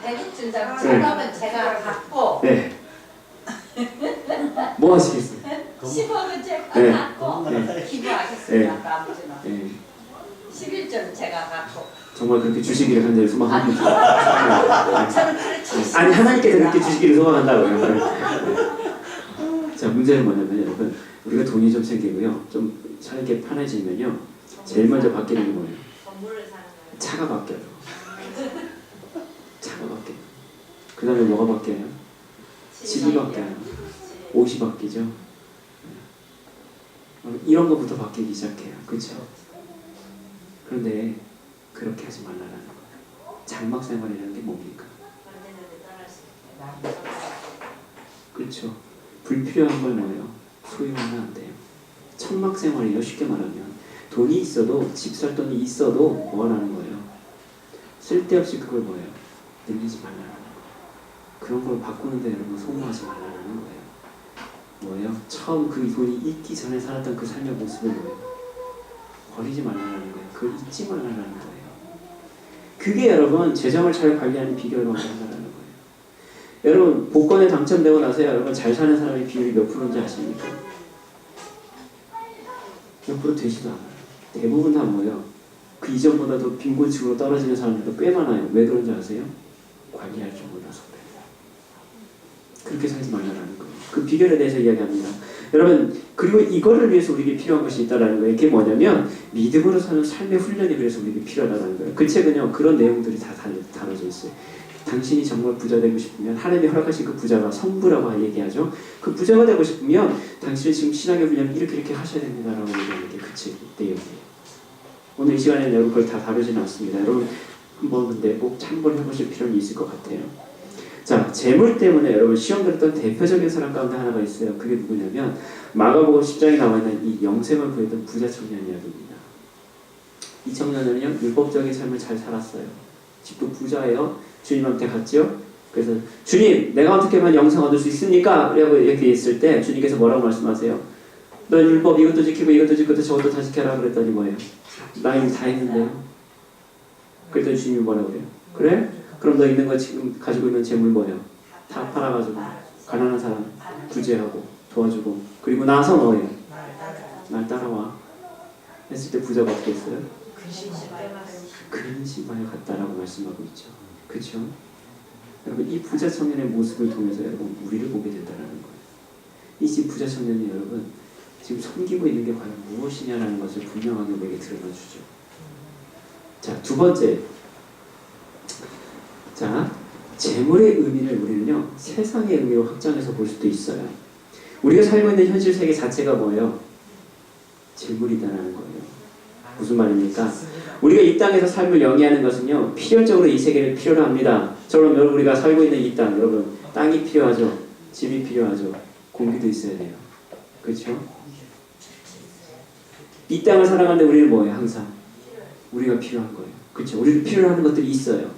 대국 준다고 그러면 제가 갖고 네. 뭐 하시겠어요? 10억은 제가 네. 갖고 네. 기부하겠습니다. 네. 아버지는 네. 11점 제가 갖고 정말 그렇게 주시기를 간절히 소망합니다. 저는 그렇지. 아니 하나님께서 그렇게 주시기를 소망한다고요. 자 문제는 뭐냐면 여러분 우리가 돈이 좀 생기고요, 좀 살게 편해지면요, 제일 먼저 바뀌는 게 뭐예요? 건물을 사는 거예요. 차가 바뀌어요. 차가 바뀌어요. 그 다음에 뭐가 바뀌어요? 집이 바뀌어요. 옷이 바뀌죠. 이런 것부터 바뀌기 시작해요. 그렇죠? 그런데 그렇게 하지 말라는 거예요. 장막 생활이라는 게 뭡니까? 그렇죠. 불필요한 걸 뭐예요? 소유하면 안 돼요. 천막 생활이요. 쉽게 말하면 돈이 있어도, 집 살 돈이 있어도 뭐 하라는 거예요? 쓸데없이 그걸 뭐예요? 늘리지 말라는 거예요. 그런 걸 바꾸는데 여러분 소모하지 말라는 거예요. 뭐예요? 처음 그 돈이 있기 전에 살았던 그 삶의 모습을 뭐예요? 버리지 말라는 거예요. 그걸 잊지 말라는 거예요. 그게 여러분 재정을 잘 관리하는 비결로 한다는 거예요. 여러분 복권에 당첨되고 나서 여러분 잘 사는 사람의 비율이 몇 프로인지 아십니까? 몇 프로 되지도 않아요. 대부분 다 뭐예요? 그 이전보다도 빈곤층으로 떨어지는 사람들도 꽤 많아요. 왜 그런지 아세요? 관리할 줄 몰라서 그래요. 그렇게 살지 말라는 거예요. 그 비결에 대해서 이야기합니다. 여러분 그리고 이거를 위해서 우리에게 필요한 것이 있다라는 거예요. 이게 뭐냐면 믿음으로 사는 삶의 훈련이 그래서 우리에게 필요하다는 거예요. 그 책은요 그런 내용들이 다 다뤄져 있어요. 당신이 정말 부자 되고 싶으면 하나님이 허락하신 그 부자가 성부라고 얘기하죠. 그 부자가 되고 싶으면 당신이 지금 신앙의 훈련을 이렇게 하셔야 됩니다라고 얘기하는 게 그 책 내용이에요. 오늘 이 시간에는 여러분 그걸 다 다루지는 않습니다. 여러분 한번 근데 꼭 참고를 해보실 필요는 있을 것 같아요. 자, 재물 때문에 여러분 시험 들었던 대표적인 사람 가운데 하나가 있어요. 그게 누구냐면 마가복음 10장에 나와 있는 이 영생을 구했던 부자 청년 이야기입니다. 이 청년은요 율법적인 삶을 잘 살았어요. 집도 부자예요. 주님한테 갔죠. 그래서 주님, 내가 어떻게 하면 영생 얻을 수 있습니까? 라고 이렇게 했을 때 주님께서 뭐라고 말씀하세요? 너 율법 이것도 지키고 이것도 지키고 저것도 다 지켜라 그랬더니 뭐예요? 나 이미 다 했는데요. 그랬더니 주님이 뭐라고 그래요? 그래? 그럼 너 있는 거 지금 가지고 있는 재물 뭐예요? 다 팔아가지고 가난한 사람 구제하고 도와주고 그리고 나서 뭐예요? 날 따라와 했을 때 부자가 어떻게 했어요? 근심하여 갔다라고 말씀하고 있죠. 그렇죠? 여러분 이 부자 청년의 모습을 통해서 여러분 우리를 보게 된다는 거예요. 이 부자 청년이 여러분 지금 섬기고 있는 게 과연 무엇이냐라는 것을 분명하게 우리에게 드러나 주죠. 자, 두 번째. 자, 재물의 의미를 우리는요 세상의 의미로 확장해서 볼 수도 있어요. 우리가 살고 있는 현실 세계 자체가 뭐예요? 재물이다라는 거예요. 무슨 말입니까? 우리가 이 땅에서 삶을 영위하는 것은요 필연적으로 이 세계를 필요로 합니다. 저럼 여러분 우리가 살고 있는 이 땅 여러분 땅이 필요하죠. 집이 필요하죠. 공기도 있어야 돼요. 그렇죠? 이 땅을 살아가는데 우리는 뭐예요? 항상 우리가 필요한 거예요. 그렇죠? 우리를 필요로 하는 것들이 있어요.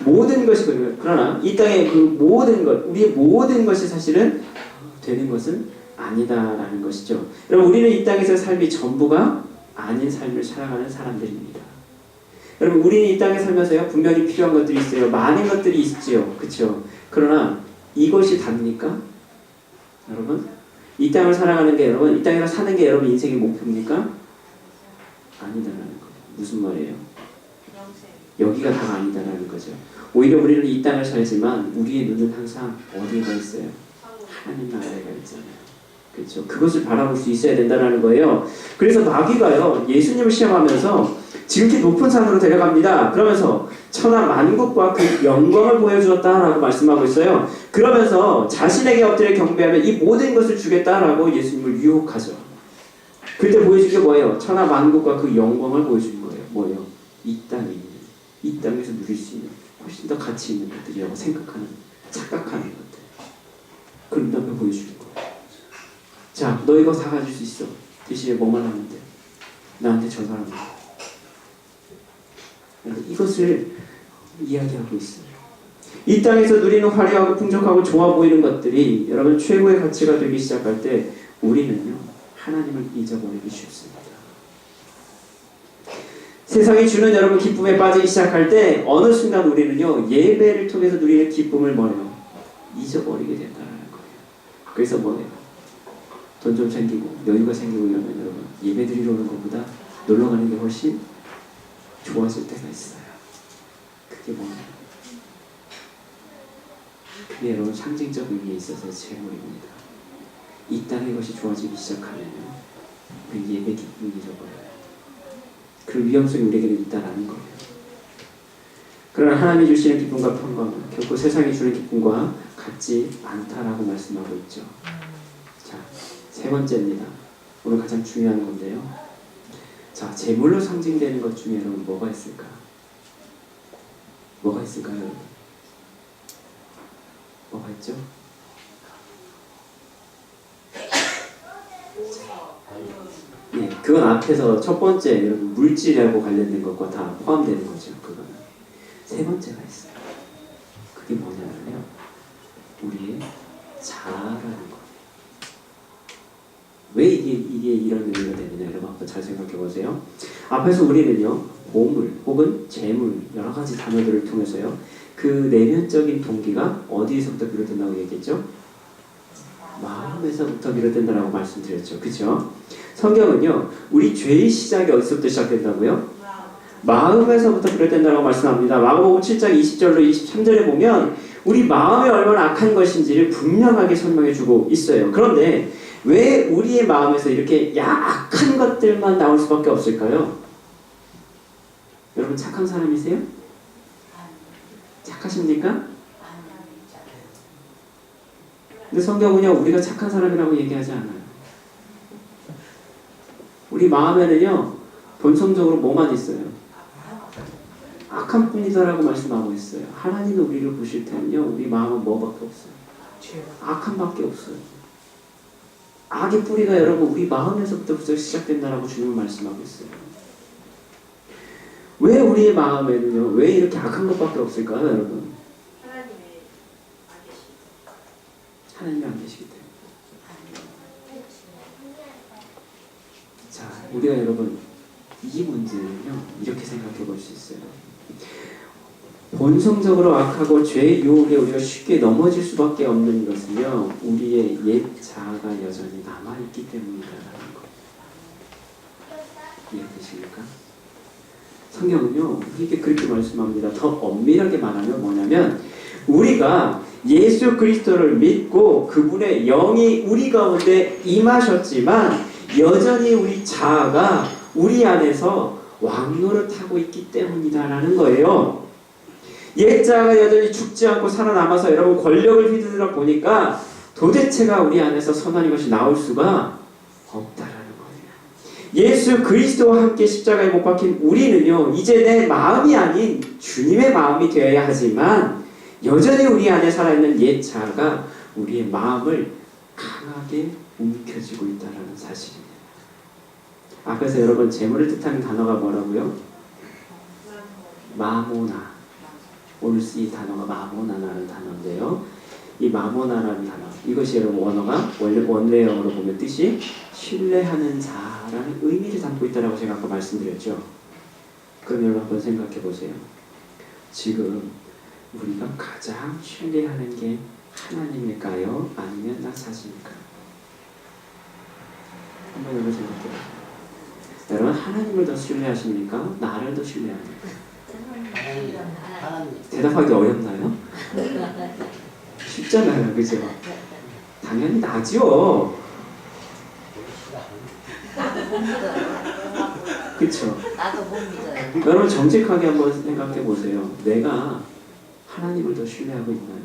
모든 것이 그러나 이 땅의 그 모든 것 우리의 모든 것이 사실은 되는 것은 아니다라는 것이죠. 여러분 우리는 이 땅에서 삶이 전부가 아닌 삶을 살아가는 사람들입니다. 여러분 우리는 이 땅에 살면서요 분명히 필요한 것들이 있어요. 많은 것들이 있지요. 그렇죠? 그러나 이것이 답니까? 여러분 이 땅을 살아가는 게 여러분 이 땅에서 사는 게 여러분 인생의 목표입니까? 아니다라는 거예요. 무슨 말이에요? 여기가 다가 아니다라는 거죠. 오히려 우리는 이 땅을 살지만 우리의 눈은 항상 어디가 있어요? 하나님 나라가 있잖아요. 그렇죠. 그것을 바라볼 수 있어야 된다는 거예요. 그래서 마귀가요 예수님을 시험하면서 지극히 높은 산으로 데려갑니다. 그러면서 천하 만국과 그 영광을 보여주었다라고 말씀하고 있어요. 그러면서 자신에게 엎드려 경배하면 이 모든 것을 주겠다라고 예수님을 유혹하죠. 그때 보여준 게 뭐예요? 천하 만국과 그 영광을 보여주는 거예요. 뭐예요? 이 땅에 있는, 이 땅에서 누릴 수 있는 훨씬 더 가치 있는 것들이라고 생각하는, 착각하는 것들. 그런 다음에 보여주는 거예요. 자, 너 이거 다 가질 수 있어. 대신에 뭐만 하면 돼? 나한테 전화하면 돼. 이것을 이야기하고 있어요. 이 땅에서 누리는 화려하고 풍족하고 좋아 보이는 것들이 여러분 최고의 가치가 되기 시작할 때 우리는요 하나님을 잊어버리기 쉽습니다. 세상이 주는 여러분 기쁨에 빠지기 시작할 때 어느 순간 우리는요 예배를 통해서 누리는 기쁨을 뭐예요? 잊어버리게 된다는 거예요. 그래서 뭐예요? 돈 좀 생기고 여유가 생기고 이러면 여러분 예배 드리러 오는 것보다 놀러 가는 게 훨씬 좋아질 때가 있어요. 그게 뭐예요? 그게 여러분 상징적 의미에 있어서 재물입니다. 이 땅의 것이 좋아지기 시작하면 그 예배 기쁨을 잊어버려요. 그 위험성이 우리에게는 있다라는 거예요. 그러나 하나님이 주시는 기쁨과 평강은 결코 세상이 주는 기쁨과 같지 않다라고 말씀하고 있죠. 자, 세 번째입니다. 오늘 가장 중요한 건데요. 자, 재물로 상징되는 것 중에 여러분 뭐가 있을까? 뭐가 있을까요, 여러분? 뭐가 있죠? 네, 그건 앞에서 첫 번째 여러분 물질하고 관련된 것과 다 포함되는 거죠. 그거는 세 번째가 있어요. 그게 뭐냐면요, 우리의 자아라는 거. 왜 이게 이런 의미가 되느냐, 여러분 한번 잘 생각해 보세요. 앞에서 우리는요 보물 혹은 재물 여러 가지 단어들을 통해서요 그 내면적인 동기가 어디에서부터 비롯된다고 얘기했죠? 마음에서부터 비롯된다라고 말씀드렸죠. 그렇죠? 성경은요 우리 죄의 시작이 어디서부터 시작된다고요? 마음에서부터 비롯된다고 말씀합니다. 마가복음 7장 20절로 23절에 보면 우리 마음이 얼마나 악한 것인지를 분명하게 설명해 주고 있어요. 그런데 왜 우리의 마음에서 이렇게 약한 것들만 나올 수밖에 없을까요? 여러분 착한 사람이세요? 착하십니까? 근데 성경은요 우리가 착한 사람이라고 얘기하지 않아요. 우리 마음에는요 본성적으로 뭐만 있어요? 악한 뿐이다라고 말씀하고 있어요. 하나님이 우리를 보실 때는요 우리 마음은 뭐밖에 없어요? 악함밖에 없어요. 악의 뿌리가 여러분 우리 마음에서부터 시작된다라고 주님은 말씀하고 있어요. 왜 우리의 마음에는요 왜 이렇게 악한 것밖에 없을까요, 여러분? 하나님이 안 계시기 때문에. 우리가 여러분 이 문제는요 이렇게 생각해 볼 수 있어요. 본성적으로 악하고 죄의 유혹에 우리가 쉽게 넘어질 수밖에 없는 것은요 우리의 옛 자아가 여전히 남아있기 때문이라는 거. 이해되십니까? 성경은요 우리에게 그렇게 말씀합니다. 더 엄밀하게 말하면 뭐냐면 우리가 예수 그리스도를 믿고 그분의 영이 우리 가운데 임하셨지만 여전히 우리 자아가 우리 안에서 왕노릇하고 있기 때문이다라는 거예요. 옛 자아가 여전히 죽지 않고 살아남아서 여러분 권력을 휘두르다 보니까 도대체가 우리 안에서 선한 것이 나올 수가 없다라는 거예요. 예수 그리스도와 함께 십자가에 못 박힌 우리는요 이제 내 마음이 아닌 주님의 마음이 되어야 하지만 여전히 우리 안에 살아있는 옛 자아가 우리의 마음을 강하게 움켜쥐고 있다는 사실입니다. 앞에서 여러분 재물을 뜻하는 단어가 뭐라고요? 마모나. 오늘 이 단어가 마모나라는 단어인데요. 이 마모나라는 단어 이것이 여러분 원어가 원래 영어로 보면 뜻이 신뢰하는 자라는 의미를 담고 있다라고 제가 아까 말씀드렸죠. 그럼 여러분 한번 생각해 보세요. 지금 우리가 가장 신뢰하는 게 하나님일까요? 아니면 나 자신일까요? 한번 여러분 생각해 보세요. 여러분 하나님을 더 신뢰하십니까? 나를 더 신뢰합니까? 대답하기 어렵나요? 쉽잖아요, 그죠? 당연히 나죠. 그쵸? 나도 못 믿어요. 여러분 정직하게 한번 생각해 보세요. 내가 하나님을 더 신뢰하고 있나요?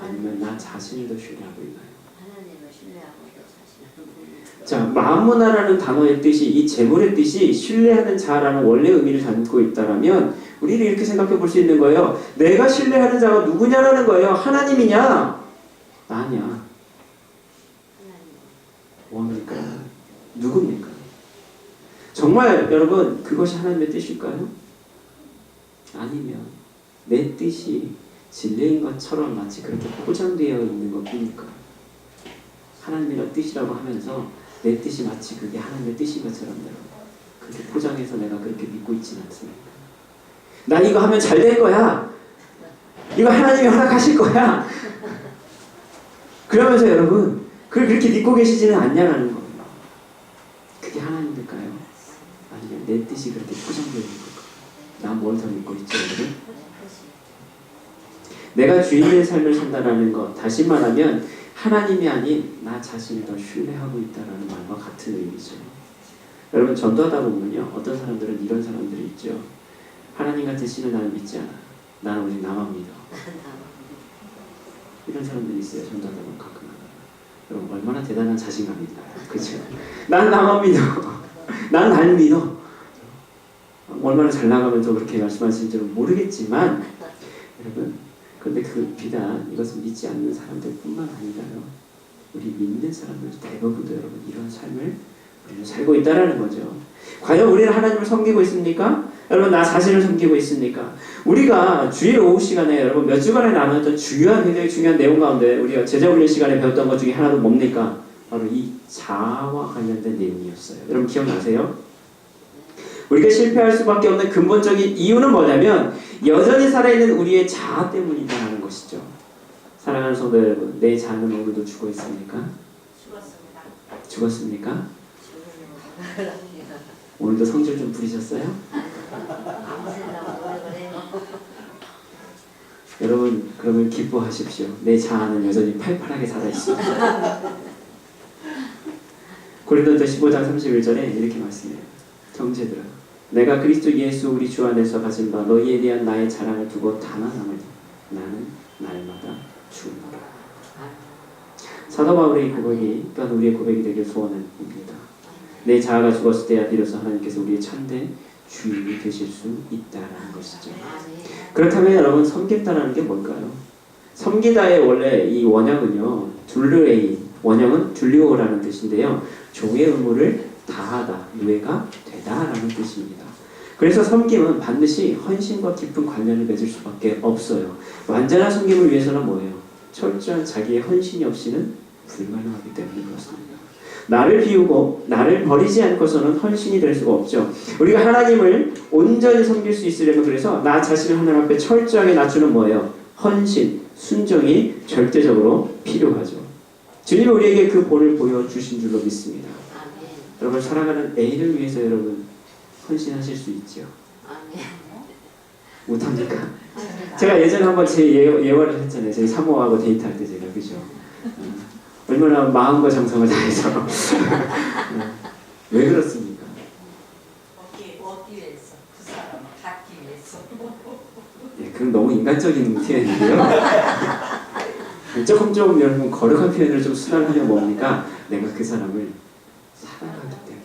아니면 나 자신을 더 신뢰하고 있나요? 하나님을 신뢰하고 또 자신을 못 믿어요. 자, 마모나라는 단어의 뜻이 이 재물의 뜻이 신뢰하는 자라는 원래 의미를 담고 있다라면 우리는 이렇게 생각해 볼 수 있는 거예요. 내가 신뢰하는 자가 누구냐라는 거예요. 하나님이냐? 나냐? 뭡니까? 누굽니까? 정말 여러분 그것이 하나님의 뜻일까요? 아니면 내 뜻이 진리인 것처럼 마치 그렇게 포장되어 있는 것뿐일까요? 하나님의 뜻이라고 하면서 내 뜻이 마치 그게 하나님의 뜻인 것처럼 그렇게 포장해서 내가 그렇게 믿고 있지는 않습니다. 난 이거 하면 잘 될 거야. 이거 하나님이 허락하실 거야. 그러면서 여러분 그걸 그렇게 믿고 계시지는 않냐라는 거예요. 그게 하나님일까요? 아니면 내 뜻이 그렇게 포장되어 있는 걸까요? 난 뭘 더 믿고 있죠, 여러분? 내가 주인의 삶을 산다라는 것, 다시 말하면 하나님이 아닌 나 자신을 더 신뢰하고 있다라는 말과 같은 의미죠. 여러분 전도하다 보면요 어떤 사람들은 이런 사람들이 있죠. 하나님 같은 신을 나는 믿지 않아. 나는 오직 나만 믿어. 이런 사람들이 있어요. 전도하다 보면 가끔. 여러분 얼마나 대단한 자신감인가요? 그렇죠? 난 나만 믿어. 난 날 믿어. 얼마나 잘 나가면서 그렇게 말씀하시는지는 모르겠지만 여러분 그런데 그 비단 이것은 믿지 않는 사람들뿐만 아니라요. 우리 믿는 사람들 대부분도 여러분 이런 삶을 우리는 살고 있다라는 거죠. 과연 우리는 하나님을 섬기고 있습니까? 여러분 나 자신을 섬기고 있습니까? 우리가 주일 오후 시간에 여러분 몇 주간에 나눴던 굉장히 중요한 내용 가운데 우리가 제자훈련 시간에 배웠던 것 중에 하나도 뭡니까? 바로 이 자아와 관련된 내용이었어요. 여러분 기억나세요? 우리가 실패할 수밖에 없는 근본적인 이유는 뭐냐면 여전히 살아있는 우리의 자아 때문이라는 것이죠. 사랑하는 성도 여러분, 내 자아는 오늘도 죽어 있습니까? 죽었습니다. 죽었습니까? 오늘도 성질 좀 부리셨어요? 아무 생각 왜 그래요? 여러분 그러면 기뻐하십시오. 내 자아는 여전히 팔팔하게 살아있습니다. 고린도서 15장 31절에 이렇게 말씀해요. 형제들아 내가 그리스도 예수 우리 주 안에서 가진 바 너희에 대한 나의 자랑을 두고 단언함을 나는 날마다 죽노라. 사도 바울의 고백이 또한 우리의 고백이 되길 소원합니다. 내 자아가 죽었을 때야 비로소 하나님께서 우리의 참된 주인이 되실 수 있다라는 것이죠. 그렇다면 여러분 섬긴다라는 게 뭘까요? 섬기다의 원래 이 원형은요 둘르에이 원형은 둘리오라는 뜻인데요 종의 의무를 다하다, 유해가 되다라는 뜻입니다. 그래서 섬김은 반드시 헌신과 깊은 관련을 맺을 수밖에 없어요. 완전한 섬김을 위해서는 뭐예요? 철저한 자기의 헌신이 없이는 불가능하기 때문에 그렇습니다. 나를 비우고 나를 버리지 않고서는 헌신이 될 수가 없죠. 우리가 하나님을 온전히 섬길 수 있으려면 그래서 나 자신을 하나님 앞에 철저하게 낮추는 뭐예요? 헌신, 순종이 절대적으로 필요하죠. 주님이 우리에게 그 본을 보여주신 줄로 믿습니다. 아멘. 여러분 사랑하는 애인을 위해서 여러분 헌신하실 수 있죠? 아멘. 못합니까? 제가 예전에 한번 제 예화를 했잖아요. 제 사모하고 데이트할 때 제가 그죠? 얼마나 마음과 정성을 다해서 왜 그렇습니까? 어디 위해서 그 사람을 갖기 위해서. 예, 그럼 너무 인간적인 표현인데요. 조금 여러분 거룩한 표현을 좀 수단하면 뭡니까? 내가 그 사람을 사랑하기 때문에.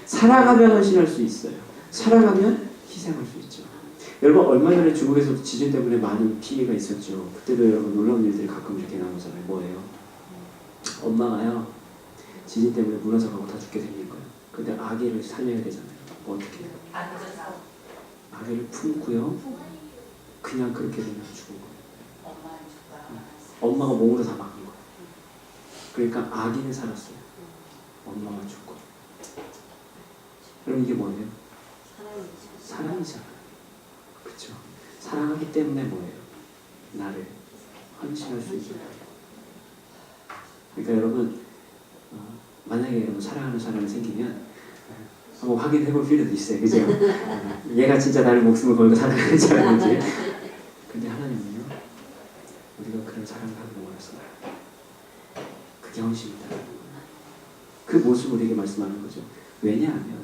사랑하면 헌신할 수 있어요. 사랑하면 희생할 수 있죠. 여러분 얼마 전에 중국에서 지진 때문에 많은 피해가 있었죠. 그때도 여러분 놀라운 일들이 가끔 이렇게 나오잖아요. 뭐예요? 엄마가요 지진 때문에 무너져가고 다 죽게 생긴 거예요. 근데 아기를 살려야 되잖아요. 뭐 어떻게 해요? 아기를 품고요 그냥 그렇게 그냥 죽은 거예요. 엄마가 몸으로 다 막은 거예요. 그러니까 아기는 살았어요. 엄마가 죽고. 그럼 이게 뭐예요? 사랑이잖아요. 그렇죠? 사랑하기 때문에 뭐예요? 나를 헌신할 수 있는 거예요. 그러니까 여러분 만약에 여러분 사랑하는 사람이 생기면 한번 확인해 볼 필요도 있어요. 그죠? 얘가 진짜 나를 목숨을 걸고 사랑하는지 아닌지. 근데 하나님은요 우리가 그런 사랑을 하기를 원하시나요? 그게 헌신이다. 그 모습을 우리에게 말씀하는 거죠. 왜냐하면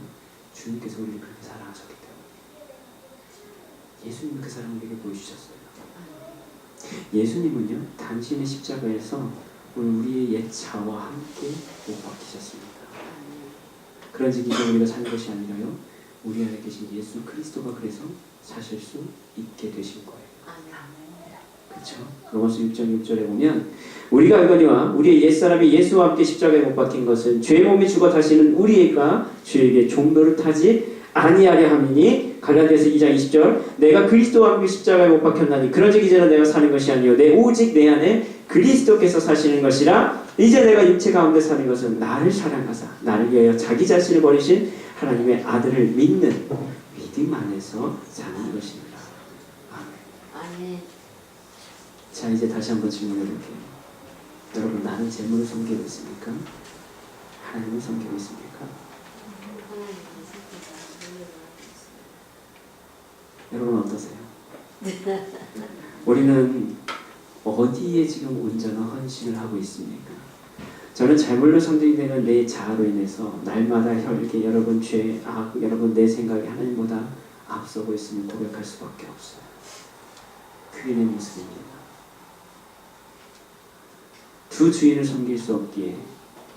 주님께서 우리를 그렇게 사랑하셨기 때문에. 예수님은 그 사랑을 우리에게 보여주셨어요. 예수님은요 당신의 십자가에서 우리의 옛 자와 함께 못 박히셨습니다. 그런즉 이제 우리가 사는 것이 아니라요 우리 안에 계신 예수 그리스도가 그래서 사실 수 있게 되신 거예요. 그렇죠? 로마서 6장 6절에 보면 우리가 알거니와 우리의 옛사람이 예수와 함께 십자가에 못 박힌 것은 죄의 몸이 죽어 다시는 우리가 죄에게 종로를 타지 아니하려 함이니 갈라디아서 2장 20절 내가 그리스도와 함께 십자가에 못 박혔나니 그런즉 이제는 내가 사는 것이 아니요 오직 내 안에 그리스도께서 사시는 것이라. 이제 내가 육체 가운데 사는 것은 나를 사랑하사 나를 위하여 자기 자신을 버리신 하나님의 아들을 믿는 믿음 안에서 사는 것입니다. 아멘. 자 이제 다시 한번 질문해 볼게요. 여러분 나는 재물을 섬기고 있습니까? 하나님을 섬기고 있습니까? 여러분 어떠세요? 우리는 어디에 지금 온전한 헌신을 하고 있습니까? 저는 잘못로 상징되는 내 자아로 인해서 날마다 이렇게 여러분 죄, 여러분 내 생각이 하나님보다 앞서고 있음을 고백할 수밖에 없어요. 그게 내 모습입니다. 두 주인을 섬길 수 없기에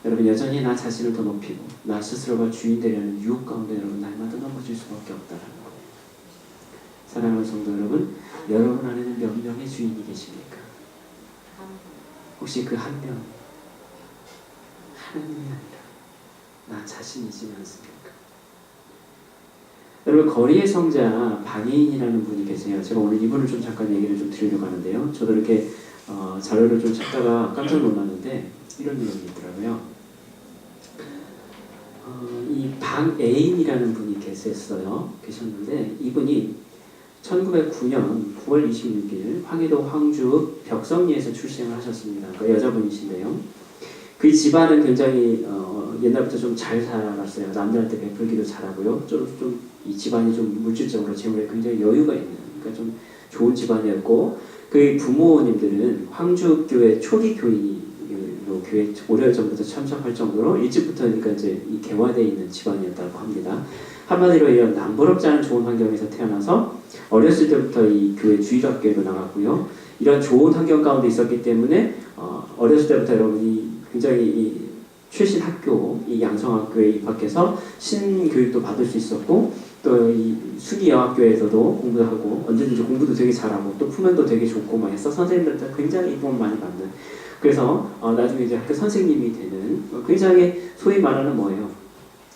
여러분 여전히 나 자신을 더 높이고 나 스스로가 주인 되려는 유혹 가운데 여러분 날마다 넘어질 수밖에 없다는 거예요. 사랑하는 성도 여러분, 여러분 안에는 몇 명의 주인이 계십니까? 혹시 그 한 명 하나님이 아니라 나 자신이지 않습니까? 여러분 거리의 성자 박예인이라는 분이 계세요. 제가 오늘 이분을 좀 잠깐 얘기를 좀 드리려고 하는데요. 저도 이렇게 자료를 좀 찾다가 깜짝 놀랐는데 이런 내용이 있더라고요. 이 박예인이라는 분이 계셨는데 이분이 1909년 9월 26일 황해도 황주 벽성리에서 출생을 하셨습니다. 그 여자분이신데요. 그 집안은 굉장히 옛날부터 좀 잘 살았어요. 남들한테 베풀기도 잘하고요. 좀 이 집안이 좀 물질적으로 재물에 굉장히 여유가 있는, 그러니까 좀 좋은 집안이었고, 그 부모님들은 황주교회 초기 교인이 교회 오래전부터 참석할 정도로 일찍부터 그러니까 이제 이 개화되어 있는 집안이었다고 합니다. 한마디로 이런 남부럽지 않은 좋은 환경에서 태어나서 어렸을 때부터 이 교회 주일학교에도 나갔고요. 이런 좋은 환경 가운데 있었기 때문에 어렸을 때부터 여러분이 굉장히 이 최신 학교, 이 양성학교에 입학해서 신교육도 받을 수 있었고 또 이 수기여학교에서도 공부도 하고 언제든지 공부도 되게 잘하고 또 품행도 되게 좋고 막 해서 선생님들한테 굉장히 이쁨을 많이 받는 그래서 나중에 이제 학교 선생님이 되는 굉장히 소위 말하는 뭐예요?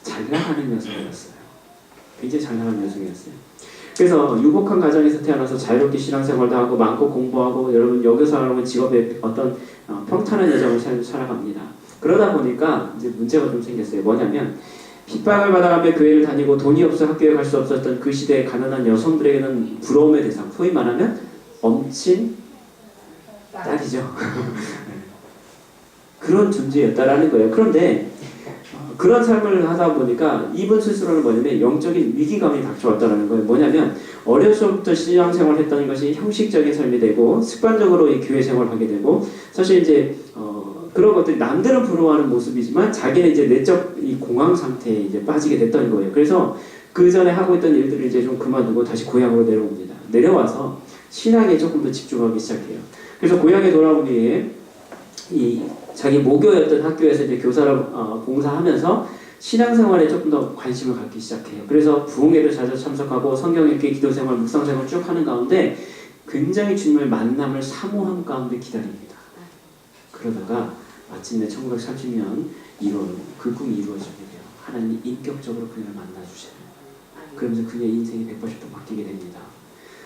잘 나가는 여성이었어요. 굉장히 잘 나가는 여성이었어요. 그래서 유복한 가정에서 태어나서 자유롭게 신앙생활도 하고 많고 공부하고 여러분 여기서 하는 직업에 어떤 평탄한 여정을 살아갑니다. 그러다 보니까 이제 문제가 좀 생겼어요. 뭐냐면 핍박을 받아가며 교회를 다니고 돈이 없어 학교에 갈 수 없었던 그 시대의 가난한 여성들에게는 부러움의 대상, 소위 말하면 엄친 딸이죠. 그런 존재였다라는 거예요. 그런데 그런 삶을 하다 보니까 이분 스스로는 뭐냐면 영적인 위기감이 닥쳐왔다는 거예요. 뭐냐면 어려서부터 신앙생활을 했다는 것이 형식적인 삶이 되고 습관적으로 이 교회 생활을 하게 되고 사실 이제 그런 것들이 남들은 부러워하는 모습이지만 자기는 이제 내적 이 공황 상태에 이제 빠지게 됐던 거예요. 그래서 그 전에 하고 있던 일들을 이제 좀 그만두고 다시 고향으로 내려옵니다. 내려와서 신앙에 조금 더 집중하기 시작해요. 그래서 고향에 돌아온 뒤에 이 자기 모교였던 학교에서 이제 교사로 봉사하면서 신앙생활에 조금 더 관심을 갖기 시작해요. 그래서 부흥회를 자주 참석하고 성경 읽기, 기도생활, 묵상생활 쭉 하는 가운데 굉장히 주님을 만남을 사모함 가운데 기다립니다. 그러다가 마침내 1930년 1월 그 꿈이 이루어지게 돼요. 하나님이 인격적으로 그녀를 만나주셔요. 그러면서 그녀의 인생이 180도 바뀌게 됩니다.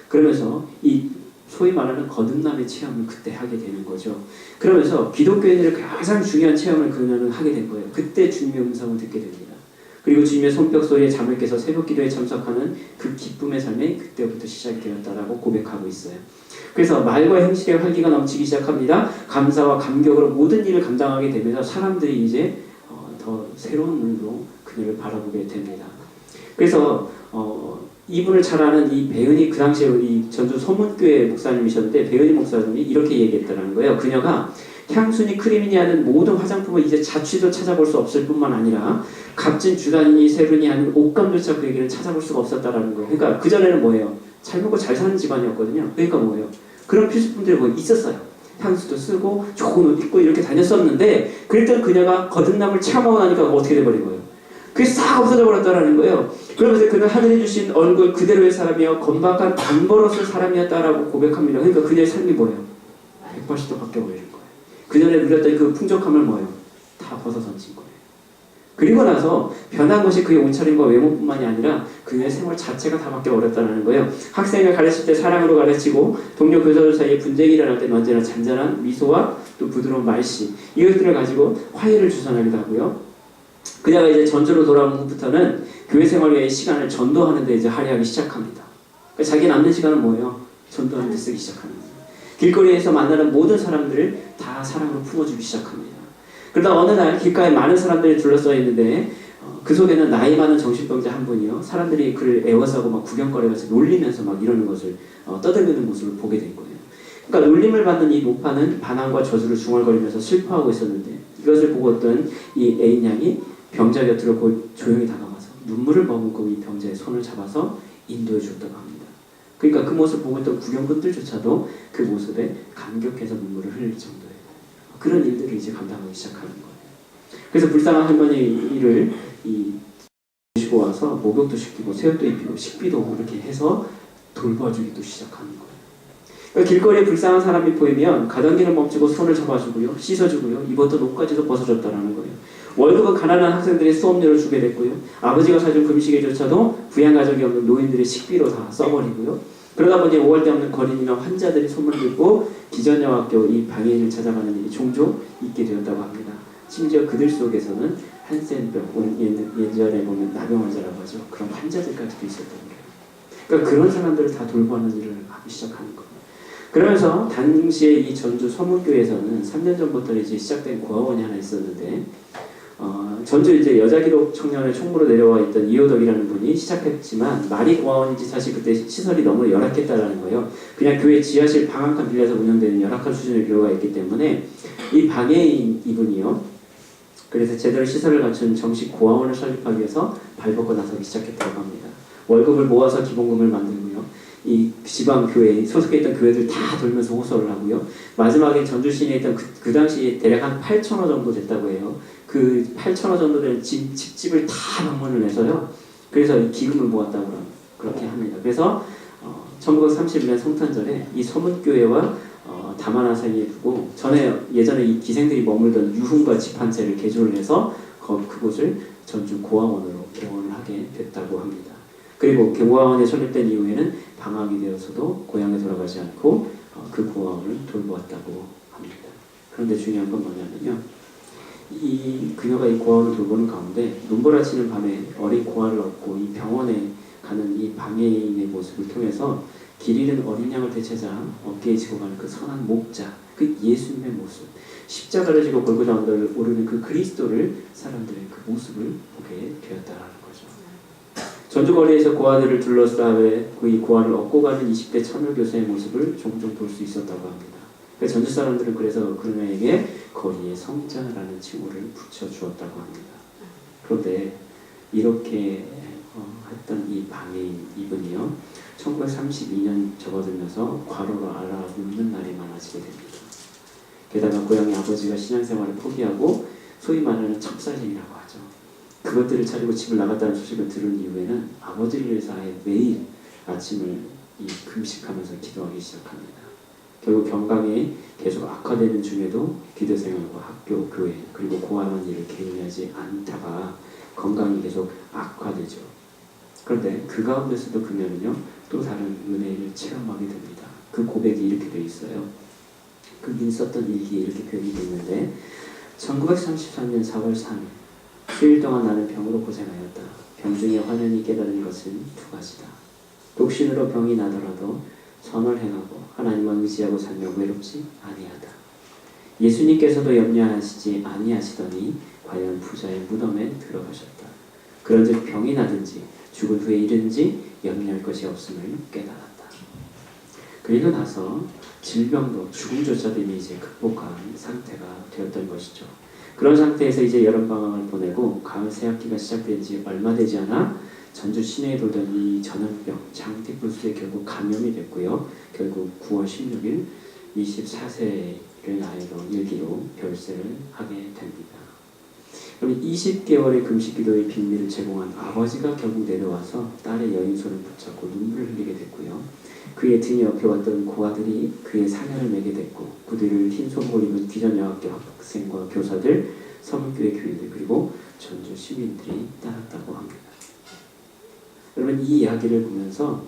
그러면서 이 소위 말하는 거듭남의 체험을 그때 하게 되는 거죠. 그러면서 기독교인들의 가장 중요한 체험을 그녀는 하게 된 거예요. 그때 주님의 음성을 듣게 됩니다. 그리고 주님의 손뼉 소리에 잠을 깨서 새벽 기도에 참석하는 그 기쁨의 삶이 그때부터 시작되었다라고 고백하고 있어요. 그래서 말과 행실의 활기가 넘치기 시작합니다. 감사와 감격으로 모든 일을 감당하게 되면서 사람들이 이제 더 새로운 눈으로 그녀를 바라보게 됩니다. 그래서 이분을 잘 아는 이 배은희, 그 당시에 이 전주 소문교회 목사님이셨는데 배은희 목사님이 이렇게 얘기했다는 거예요. 그녀가 향수니 크림이니 하는 모든 화장품을 이제 자취도 찾아볼 수 없을 뿐만 아니라 값진 주단이니 세르니 하는 옷감조차 그에게는 찾아볼 수가 없었다라는 거예요. 그러니까 그전에는 뭐예요? 잘 먹고 잘 사는 집안이었거든요. 그러니까 뭐예요? 그런 필수품들이 뭐 있었어요. 향수도 쓰고 좋은 옷 입고 이렇게 다녔었는데 그랬던 그녀가 거듭남을 체험하고 나니까 어떻게 돼버린 거예요? 그게 싹 없어져 버렸다라는 거예요. 그러면서 그는 하늘이 주신 얼굴 그대로의 사람이여 건박한 단벌었을 사람이었다라고 고백합니다. 그러니까 그녀의 삶이 뭐예요? 180도 바뀌어버리는 거예요. 그전에 누렸던 그 풍족함을 뭐예요? 다 벗어던진 거예요. 그리고 나서 변한 것이 그의 옷차림과 외모뿐만이 아니라 그의 생활 자체가 다 바뀌어버렸다는 거예요. 학생을 가르칠 때 사랑으로 가르치고 동료 교사들 사이에 분쟁이 일어날 때 언제나 잔잔한 미소와 또 부드러운 말씨 이것들을 가지고 화해를 주선하기도 하고요. 그녀가 이제 전주로 돌아온 후부터는 교회 생활 외의 시간을 전도하는 데 이제 할애하기 시작합니다. 그러니까 자기 남는 시간은 뭐예요? 전도하는 데 쓰기 시작하는 거예요. 길거리에서 만나는 모든 사람들을 다 사랑으로 품어주기 시작합니다. 그러다 어느 날 길가에 많은 사람들이 둘러싸여 있는데 그 속에는 나이 많은 정신병자 한 분이요. 사람들이 그를 애워싸고 막 구경거리면서 놀리면서 막 이러는 것을 떠들는 모습을 보게 된 거예요. 그러니까 놀림을 받는 이 노파는 반항과 저주를 중얼거리면서 슬퍼하고 있었는데 이것을 보고 어떤 이 애인 양이 병자 곁으로 조용히 다가가서 눈물을 머금고 이 병자의 손을 잡아서 인도해 주었다고 합니다. 그러니까 그 모습을 보고 있던 구경꾼들조차도 그 모습에 감격해서 눈물을 흘릴 정도예요. 그런 일들을 이제 감당하기 시작하는 거예요. 그래서 불쌍한 할머니를 모시고 와서 목욕도 시키고 새옷도 입히고 식비도 이렇게 해서 돌봐주기도 시작하는 거예요. 그러니까 길거리에 불쌍한 사람이 보이면 가던 길을 멈추고 손을 잡아주고요, 씻어주고요, 입었던 옷까지도 벗어줬다라는 거예요. 월급은 가난한 학생들의 수업료를 주게 됐고요. 아버지가 사준 금시계조차도 부양가족이 없는 노인들의 식비로 다 써버리고요. 그러다 보니 5월 데 없는 거린이나 환자들이 소문을 듣고 기전여학교 이 방해인을 찾아가는 일이 종종 있게 되었다고 합니다. 심지어 그들 속에서는 한센병, 예전에 보면 나병 환자라고 하죠. 그런 환자들까지도 있었던 거예요. 그러니까 그런 사람들을 다 돌보는 일을 하기 시작하는 거예요. 그러면서 당시에 이 전주 서문교회에서는 3년 전부터 이제 시작된 고아원이 하나 있었는데 전주 이제 여자기록 청년의 총무로 내려와 있던 이호덕이라는 분이 시작했지만 말이 고아원인지 사실 그때 시설이 너무 열악했다라는 거예요. 그냥 교회 지하실 방 한 칸 빌려서 운영되는 열악한 수준의 교회가 있기 때문에 이 방해인 이분이요. 그래서 제대로 시설을 갖춘 정식 고아원을 설립하기 위해서 발벗고 나서기 시작했다고 합니다. 월급을 모아서 기본금을 만들고요. 이 지방교회, 소속해 있던 교회들 다 돌면서 호소를 하고요. 마지막에 전주 시내에 있던 그 당시에 대략 한 8,000호 정도 됐다고 해요. 그 8,000호 정도 되는 집집을 다 방문을 해서요. 그래서 이 기금을 모았다고 그렇게 합니다. 그래서 1931년 성탄절에 이 서문교회와 다만화 사이에 두고 예전에 이 기생들이 머물던 유흥과 집 한 채를 개조를 해서 그곳을 전주 고아원으로 개원을 하게 됐다고 합니다. 그리고 고아원이 설립된 이후에는 방학이 되어서도 고향에 돌아가지 않고 그 고아원을 돌보았다고 합니다. 그런데 중요한 건 뭐냐면요. 이 그녀가 이 고아를 돌보는 가운데 눈보라치는 밤에 어린 고아를 얻고 이 병원에 가는 이 방해인의 모습을 통해서 길 잃은 어린 양을 되찾아 어깨에 지고 가는 그 선한 목자, 그 예수님의 모습, 십자가를 지고 골고다 언덕을 오르는 그 그리스도를 사람들의 그 모습을 보게 되었다라는 거죠. 전주거리에서 고아들을 둘러싸에 그 고아를 얻고 가는 20대 천을 교사의 모습을 종종 볼 수 있었다고 합니다. 전주 사람들은 그래서 그녀에게 거리의 성자라는 칭호를 붙여주었다고 합니다. 그런데 이렇게 했던 이 방해인 이분이요, 1932년 접어들면서 과로로 앓아 눕는 날이 많아지게 됩니다. 게다가 고향의 아버지가 신앙생활을 포기하고 소위 말하는 첩살림이라고 하죠. 그것들을 차리고 집을 나갔다는 소식을 들은 이후에는 아버지를 위해서 아예 매일 아침을 금식하면서 기도하기 시작합니다. 결국 건강이 계속 악화되는 중에도 기도생활과 학교, 교회, 그리고 고아만 일을 게을리하지 않다가 건강이 계속 악화되죠. 그런데 그 가운데서도 그녀는요, 또 다른 은혜를 체험하게 됩니다. 그 고백이 이렇게 되어 있어요. 그분이 썼던 일기에 이렇게 표현이 되어 있는데, 1933년 4월 3일 수일 동안 나는 병으로 고생하였다. 병 중에 환연히 깨달은 것은 두 가지다. 독신으로 병이 나더라도 선을 행하고 하나님만 의지하고 살며 외롭지 아니하다. 예수님께서도 염려하시지 아니하시더니 과연 부자의 무덤에 들어가셨다. 그런즉 병이 나든지 죽은 후에 이른지 염려할 것이 없음을 깨달았다. 그리고 나서 질병도 죽음조차도 이미 이제 극복한 상태가 되었던 것이죠. 그런 상태에서 이제 여름방학을 보내고 가을 새학기가 시작된 지 얼마 되지 않아 전주 시내에 돌던 이 전염병 장티푸스에 결국 감염이 됐고요. 결국 9월 16일 24세를 나이로 일기로 별세를 하게 됩니다. 그럼 20개월의 금식기도의 비밀을 제공한 아버지가 결국 내려와서 딸의 여인손을 붙잡고 눈물을 흘리게 됐고요. 그의 등 옆에 왔던 고아들이 그의 사냥을 매게 됐고, 그 뒤를 흰 소복을 입은 기존여학교 학생과 교사들, 서문교회 교인들, 그리고 전주 시민들이 따랐다고 합니다. 여러분, 이 이야기를 보면서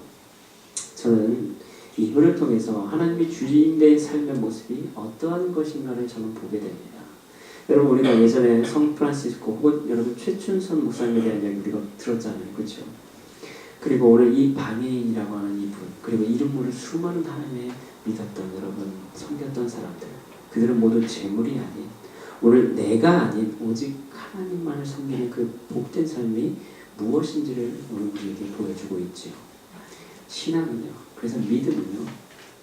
저는 이분을 통해서 하나님이 주인된 삶의 모습이 어떠한 것인가를 저는 보게 됩니다. 여러분, 우리가 예전에 성 프란시스코 혹은 여러분 최춘선 목사님에 대한 이야기 우리가 들었잖아요, 그렇죠? 그리고 오늘 이 방해인이라고 하는 이분, 그리고 이름 모를 수많은 하나님의 믿었던 여러분, 섬겼던 사람들, 그들은 모두 재물이 아닌, 오늘 내가 아닌 오직 하나님만을 섬기는 그 복된 삶이 무엇인지를 오늘 우리에게 보여주고 있지요. 신앙은요, 그래서 믿음은요,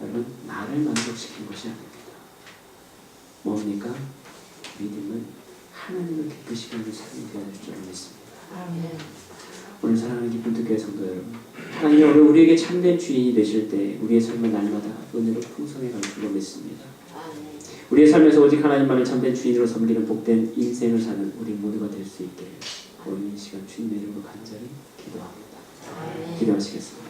여러분 나를 만족시키는 것이 아닙니다. 뭡니까? 믿음은 하나님을 기쁘시게 하는 삶이 되어줄 줄 믿습니다. 아멘. 오늘 사랑하는 기쁜 교회 성도 여러분, 하나님이 오늘 우리에게 참된 주인이 되실 때 우리의 삶은 날마다 은혜로 풍성해 갈 줄로 믿습니다. 아멘. 우리의 삶에서 오직 하나님만을 참된 주인으로 섬기는 복된 인생을 사는 우리 모두가 될 수 있게 오늘 이 시간 주님의 이름으로 간절히 기도합니다. 기도하시겠습니다.